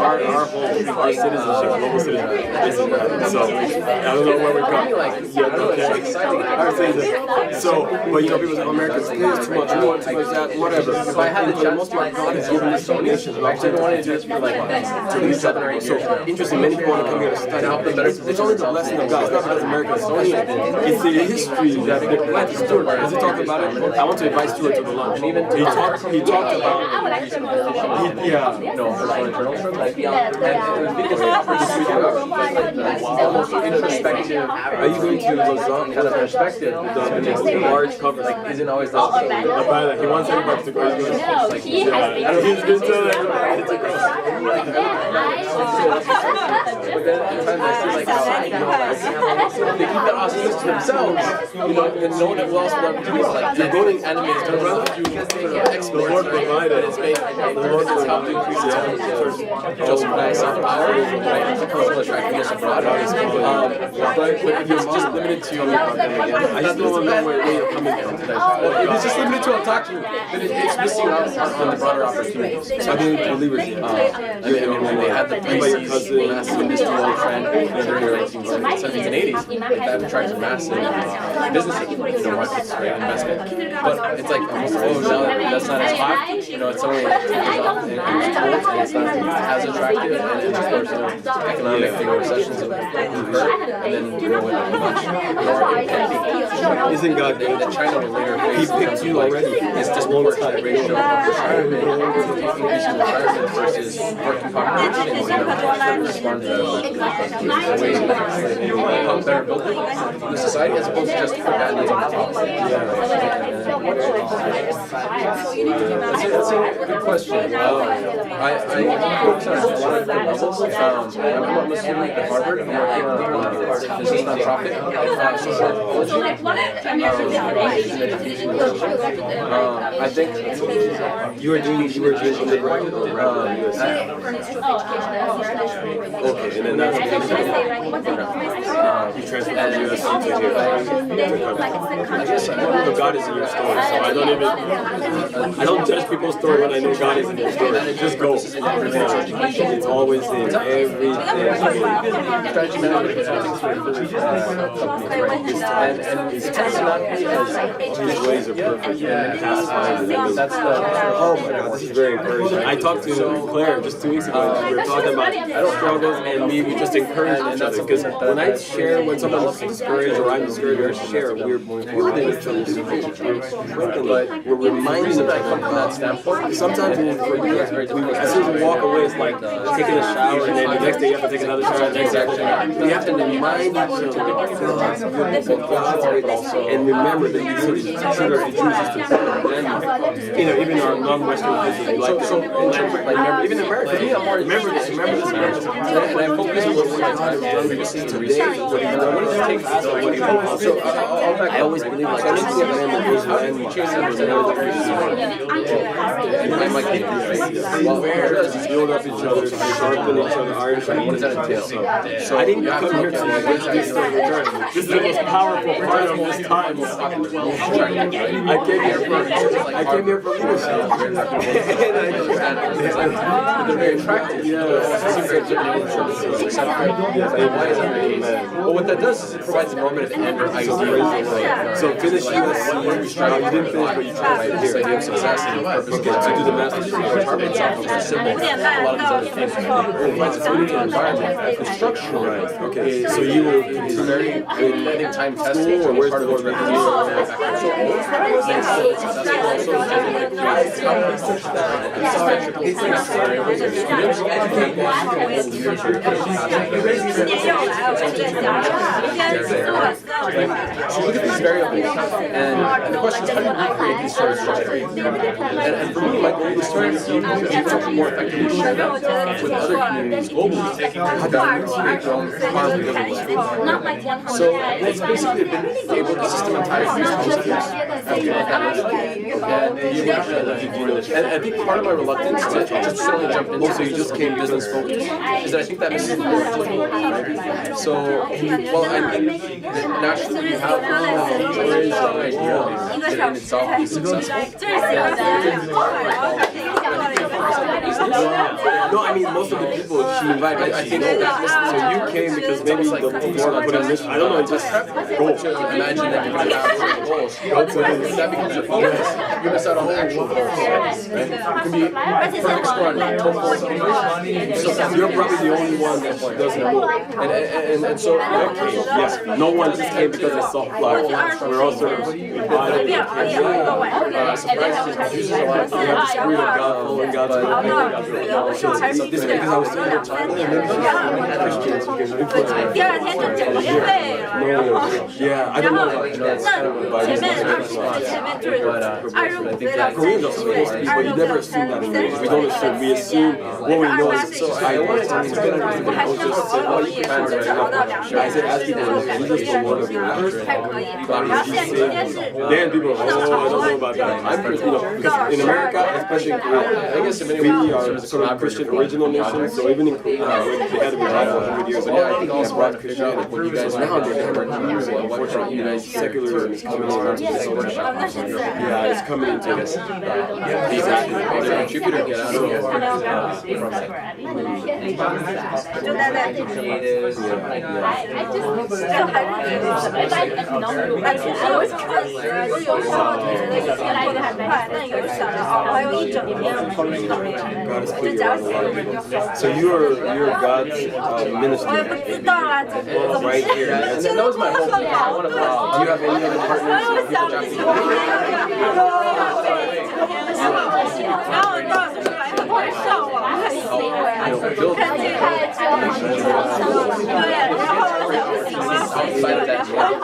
citizenship, global citizenship is in heaven. So I don't know where we're going. So, but people say Americans this too much, more too much that, whatever. If I had the most part, God has given this donation. I don't want to do this for like to each other. So interesting. Many people want to come here to to help them better. It's only the blessing of God. It's not because America is Estonian. It's the history that they planted Stuart. As he talked about it, I want to invite Stuart to the lunch. He talked about introspective. Are you going to Lausanne kind of perspective? The large cover like isn't always that. He wants everybody to go. No, he has He's been to they keep that audience to themselves, and no one else will ever do it. Like, you're going animated to run you export the Lord it's made, the Lord has helped increase its own justify self-power, right? Personal attractiveness abroad. But if it's just limited to, I just don't know where you're coming from today. If it's just limited to talking, then it's missing out on the broader opportunities. I think believers, when they had the crises, massive industrial trend during the 70s and 80s, that attracted massive businesses, markets, right, investment. But it's like almost now that's not as hot, it's only and it's not as attractive, and of course, economic recessions have occurred, and then much more impending. Isn't God that China will later face? He picked you already. It's disproportionate ratio of retirement, increasing retirement versus working population, respond to ways help better build the society as opposed to just forgotten. That's a good question. I focus on a lot of different levels. I'm a student at Harvard. I'm working on a business nonprofit, social ecology, I think you were doing undergraduate or okay, and then that's you transferred from USC to here. God is in your story, so I don't judge people's story when I know God is in your story. Just go. It's always in everything. Strategy management and it's tends to not be as his ways are perfect. That's the oh my God, this is very encouraging. I talked to Claire just 2 weeks ago, and we were talking about struggles, and we just encourage each other. Because when I share when someone's discouraged or I'm discouraged, or share, we're building each other's faith. We're reminding them from that standpoint. Sometimes as soon as we walk away, it's like taking a shower, and then the next day you have to take another shower. We have to remind each other and remember that these are the Jews, even our non-Western places, we like so in terms of, like, even in America, remember this. And I focus on what previously today. What does it take? I always believe like anything that man that goes around, we change numbers and my kid build up each other, sharpen each other, iron. What does that entail? So I didn't come here to like this is the most powerful part of this time. I came here for leadership. They're very attractive. Well, what that does is it provides a normative end or idea. So finish USC, you didn't finish, but you tried to do idea of success and purpose to do the master's degree. Harvard itself is just simple. A lot of these other things. It provides a community environment. The structure, right? Okay, so you were very, I think, time tested or where's part of what's recognition. So look at these variables, and the question is, how do you recreate these sort of structures? And for me, my goal is to more effectively share them with other communities globally. How do you recreate your own harmony? So it's basically been able to systematize these concepts and I think part of my reluctance to just suddenly jump into so you just came business focused is that I think that misses the point. So, well, I think that naturally you have a very strong idea that in itself is successful. No, I mean most of the people she invited me. So you came because maybe the Lord put a mission. I don't know, just go. Imagine that you're gonna have certain goals. That becomes your focus. You miss out on the actual goals. Right? It can be perfect score on TOEFL. So you're probably the only one that doesn't know. And so Yes, no one just came because they saw flowers. We're all sort of invited. surprised Jesus uses a lot of You have the Spirit of God following God's will. Because I was saying you're talking to Christians, you can influence them. Yeah, I don't know about Koreans are supposed to be, but you never assume that in English. We don't assume. We assume what we know is so I always tell people, don't just say, oh, you can fans right now. I said, ask people, Jesus the Lord of your life. Then people are like, oh, I don't know about that. I'm Christian, because in America, especially in Korea, I guess we are sort of Christian original nation, so even in Korea, they had to be around for 100 years, and everything else brought Christianity. But you guys now, unfortunately, secularism is coming into yeah, it's coming into this. Exactly. You could get out of So you're God's minister right here. That was my whole point. Do you have any other partners?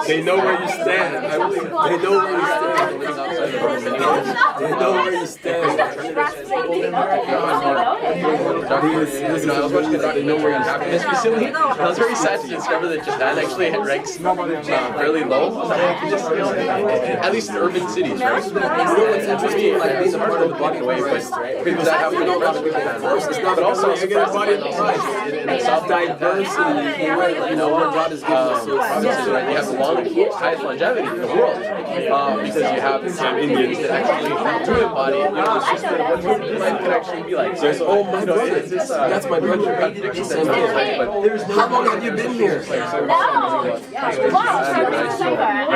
They know where you stand. They know where you stand. They know where you stand. They know where you stand. Recently, I was very sad to discover that Japan actually ranks fairly low. At least in urban cities, right? You know what's interesting? Like being a part of the body away, right? Because that how we know about it first. But also surprisingly, in South diversity, you know, where God is giving us provinces, right? You have the highest longevity in the world because you have Indians that actually do embody, you know, the system of what life could actually be like. So, oh my God, that's my brother. How long have you been here? Very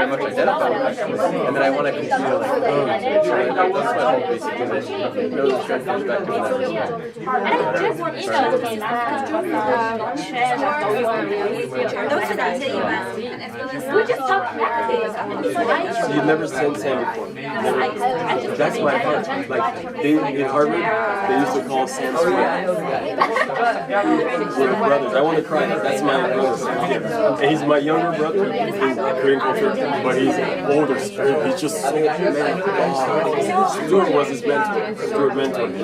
much identify with actually, and then I want to continue to like, that's my whole basic position. Know the strength perspective and You've never seen Sam before. That's my heart. Like in Harvard, they used to call Sam Square. We're brothers. I want to cry. That's my brother. And he's my younger brother in Korean culture, but he's older. He's just so man. Stuart was his mentor. Stuart mentored him.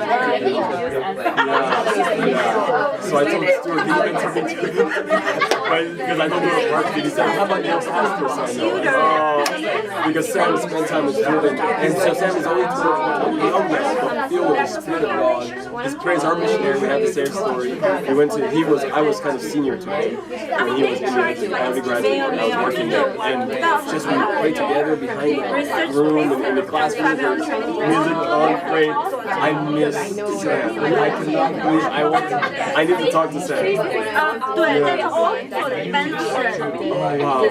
Yeah. So I told Stuart he mentored me too. Because I don't do a marketing. He said, how about your pastor? Because Sam spent time with Jordan, and so Sam is only 12 young man, but filled with the Spirit of God. His parents are missionaries. We have the same story. I was kind of senior to him when he was in undergraduate, and I was working there, and just we played together behind the room in the classroom, music on, praying. I miss Sam. I cannot believe I need to talk to Sam. Yeah. Oh wow.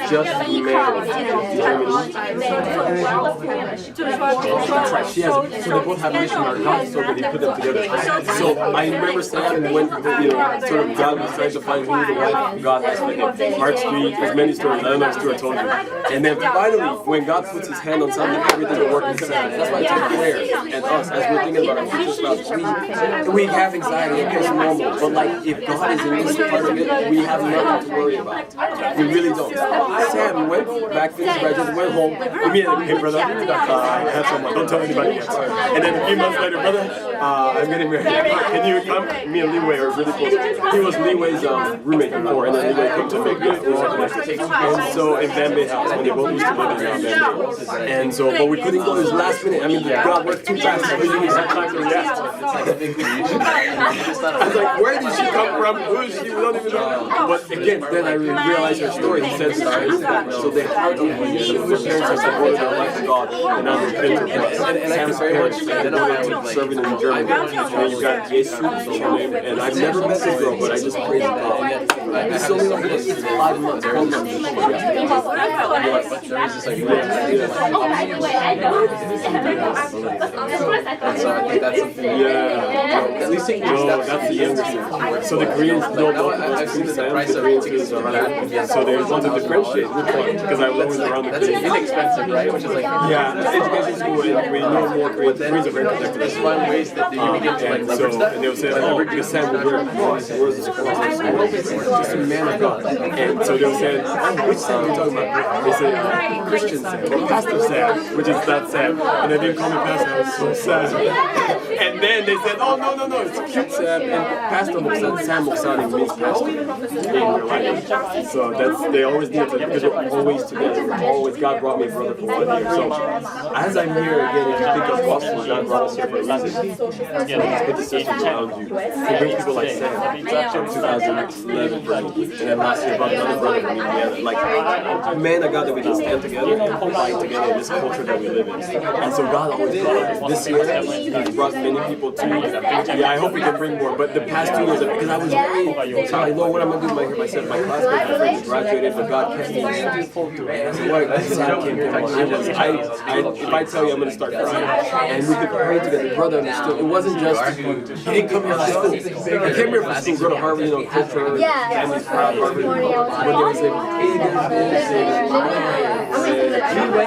Just married. That's right. So they both have missionary house, so they put them together. So I remember Sam when sort of God was trying to find who the wife God was for him. Mark Street, there's many stories. I don't know if Stuart told you. And then finally, when God puts his hand on something, everything will work together. That's why I take prayer and us as we're thinking about it. We have anxiety, okay, it's normal. But like if God is in this part of it, we have nothing to worry about. We really don't. Sam went back to his graduate, went home. Immediately, hey brother, I have someone. Don't tell anybody yet. And then a few months later, brother, I'm getting married. Can you come? Me and Leeway are really close. He was Leeway's roommate before, and then Leeway came to make it. And so in Bambi House, when they both used to live in Bambi. And so, but we couldn't go. It was last minute. I mean, God worked too fast. Everything was on time to react. It's like a big creation. I was like, where did she come from? Who is she? We don't even know. But again, then I realized her story. He said stars. So they heart of her parents are supporting her life to God. And now they're bitter. And I can very much then I went to serving in Germany. And you got Jesus, and I've never met this girl, but I just prayed to God. This is only like 5 months, 12 months. There was just like and so I think that's something. Yeah. At least take your No, steps. that's the youngest. So the Koreans don't I've seen the price of tickets are around. So they want to differentiate which one, because I was around the That's Koreans. inexpensive, right? Which is like Yeah, it's education school, and we know more Koreans. Koreans are very protected. there's fun ways that you begin to like And leverage that. and they'll say, oh, because Sam will wear where's this just a man of God. And so they'll say, oh, which Sam are you talking about? They say, Christian Sam, or Pastor Sam, which is that Sam. And they didn't call me Pastor, I was so sad. And then they said, oh, no, it's cute Sam. And Pastor Moksan, Sam Moksani means pastor in real life. So they always need to, because they're always together. Always, God brought me a brother for 1 year. So as I'm here again, if you think of gospel, God brought us here for a reason. Put the sisters around you. He brings people like Sam. 2011 for me. And then last year, brought another brother for me together. Like, man of God that we can stand together and fight together in this culture that we live in. And so God always brought us. This year, He's brought many people to me. Yeah, I hope we can bring more. But the past 2 years, because I was very, so I know what I'm going to do with my classmates graduated, but God kept me. If I tell you, I'm going to start crying. And we could pray together. Brother understood. It wasn't just, he didn't come here for school. I came here for school, go to Harvard, culture, family's proud, Harvard. But there was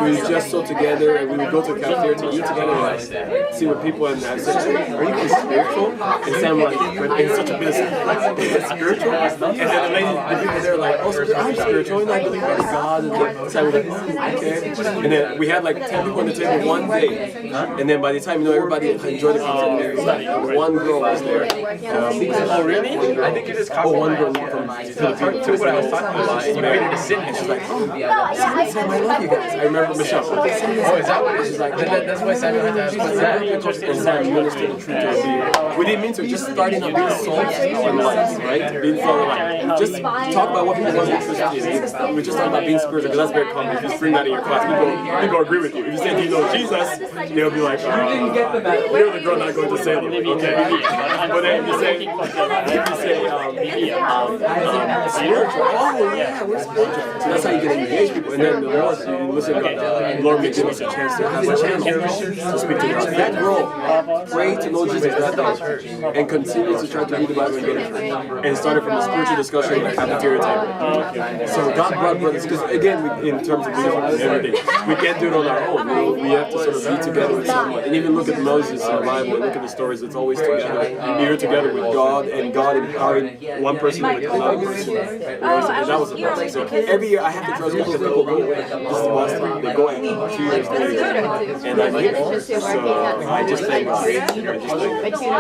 we were just so together, and we would go to the cafeteria to eat together and see what people, and I said, are you spiritual? And Sam like, in such a business, spiritual? And then the people there were like, oh, I'm spiritual, and I believe in God. And Sam was like, okay. And then we had like 10 people on the table one day, and then by the time, everybody enjoyed the concert, one girl was there. Oh, really? I think you just copied one girl from Philippines. Took what I was talking about, and you made it a sin. And she's like, Sam, I love you guys. I remember Michelle. Oh, is that what it is? She's like, that's why Samuel had to ask, what's that? And Sam ministered the truth to us. We didn't mean to, just starting up being salt and light, right? Being salt and light. Just talk about what people want to be Christian. We're just talking about being spiritual, because that's very common. If you bring that in your class, people agree with you. If you say, do you know Jesus? They'll be like, you're the girl not going to Salem. Okay. But then if you say, spiritual, oh yeah, we're spiritual. So that's how you get engaged people. And then the Lord, you listen to God, the Lord may give us a chance to have a channel to speak to God. That girl prayed to know Jesus and continued to try to read the Bible and get it. And started from a spiritual discussion at the cafeteria table. So God brought brothers, because again, in terms of everything, we can't do it on our own. We have to sort of be together with someone. And even look at Moses in the Bible and look at the stories, it's always together. You're together with God, and God empowering one person with another person. And that was the blessing. So every year I have to trust people that will go away. This is the last time. They go in 2 years later. And I'm here. So I just thank God. I just thank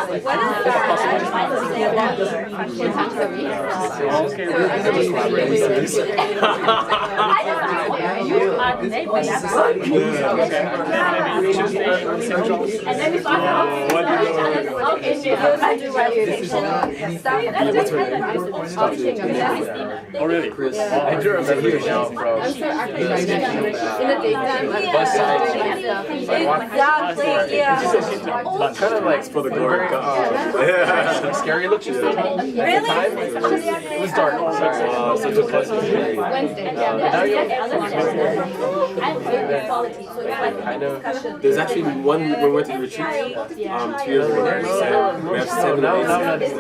Oh, really? Chris. I do remember you now from In the daytime, bus sides. Exactly, yeah. Kind of like for the glory of God. some scary looking stuff. At the time, it was dark. Such a pleasant day. Now There's actually one when we went to the retreat 2 years ago. We have 7 days.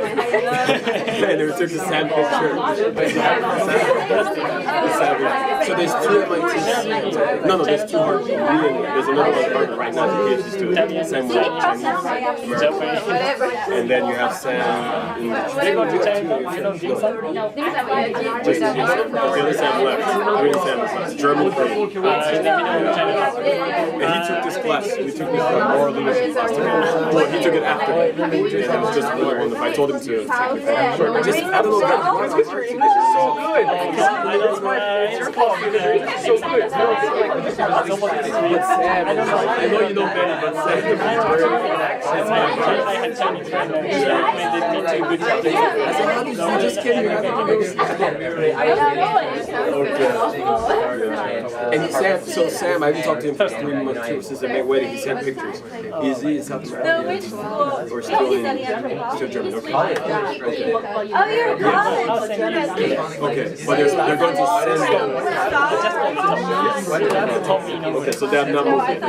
And we took the Sam picture. So there's 2 MIT. No, there's 2 Harvard. There's another one Harvard right now. He's PhD student. Sam and then you have Sam in the other Sam left. German Korean. And he took this class. We took this moral leadership class together. Well, he took it after me. And it was just really wonderful. I told him to take it. Just, I don't know, It's because your English is so good. It's your fault because your English is so good. It's but Sam, I know you know Benny, but Sam is very accent. I had Chinese friends. They did me too good job. I said, how did you just kidding? And Sam, I haven't talked to him for 3 months too, since the wedding. He sent pictures. Is he in South America? Or still German? Okay. Oh, you're in college. Okay, but they're going to send them. Okay, so they have not moved yet. No,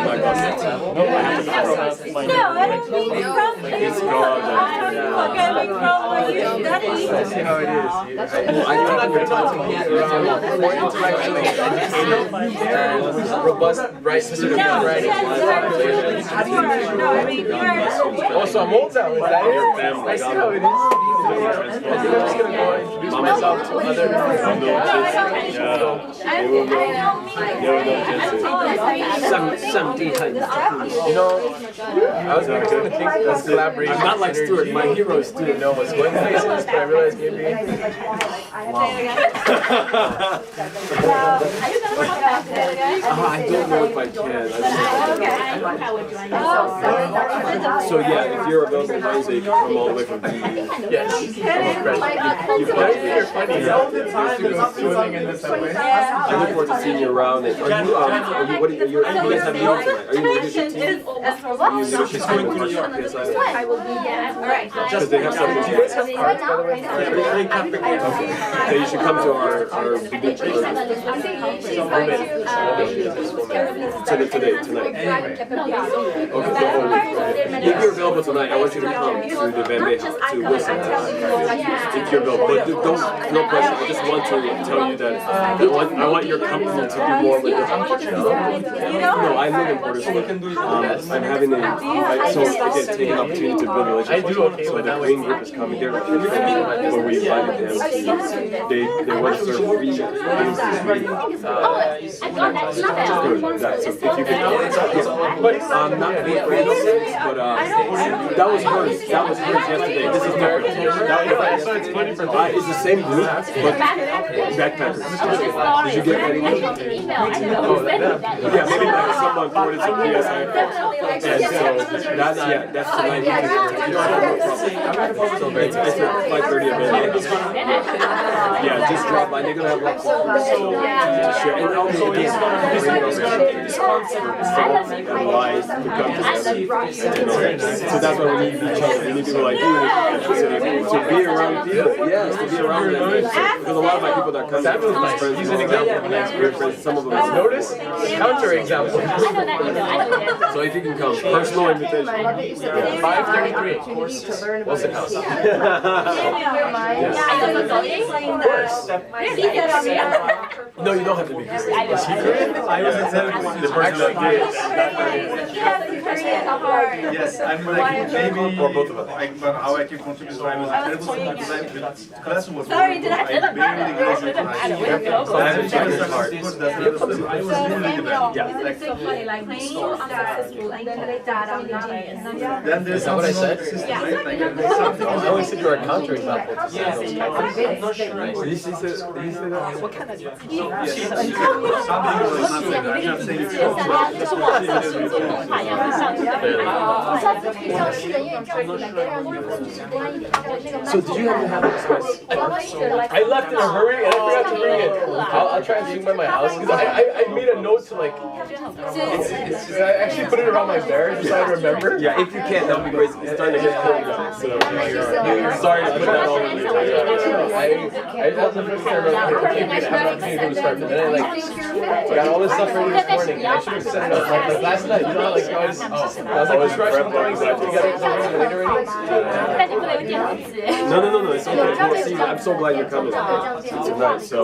I don't mean from here. It's gone. I mean from where you study. I see how it is. I think we're talking more intellectually educated and robust, right? System of writing. Oh, so I'm old now, is that it? I see how it is. I'm just going to go and introduce myself to other You know, I was going to think that's collaboration. I'm not like Stuart. My hero is Stuart. No, was going places, but I realized maybe. I don't know if I can. So yeah, if you're available Wednesday, you can come all the way from DU. Yes. You're funny. All the time. I look forward to seeing you around. Are you you guys have meetings tonight? Are you leadership team? She's going to New York. Yes, I will be there. All right. Because they have something. Do you guys have cards, by the way? Okay. You should come to our big tonight. Okay. If you're available tonight, I want you to come to the Bambi House, to Wilson. If you're available, but don't, no pressure. I just want to tell you that I want your company to be more with the. No, I live in Puerto Rico. I'm having so again, take an opportunity to build relationships. So the Green Group is coming there, where we invited them. They want to serve free. So if you could, but not but that was hers. That was hers yesterday. This is different. It's the same group, but backpackers. Did you get that email? Yeah, maybe someone forwarded some PSI. And so that's tonight. So it's at 5:30 available. Yeah, just drop by. They're gonna have lots of to share. And also again, and wise to come together. So that's why we need each other. We need people like you to be around people. Yes, to be around them. Because a lot of my people that come to friends, he's an example of an expert. Some of them notice counter example. So if you can come, personal invitation. 5:33. Wilson House. No, you don't have to be Korean. I was exactly the person that did. Yes, I'm like maybe or both of us. But how I can contribute so I was terrible sometimes the classroom was sorry, did I barely graduated high school. I was really the best. Yeah. It's so funny, like me, unsuccessful, and then they dad on the Then there's what I said? I always said you're a counter example. I'm not sure. Did you say that? What kind of So did you have to express? I left in a hurry and I forgot to bring it. I'll try and zoom by my house because I made a note to like. I actually put it around my bear just so I remember. Yeah, if you can, that would be great. It's starting to get cold now. So sorry to put that all over you. That was the first thing I remember. I can't go to start, but then I got all this stuff ready this morning. I should have set it up like last night. You know how like I was like just rushing throwing stuff together because I wasn't late already. No, it's okay. See, I'm so glad you're coming tonight. So.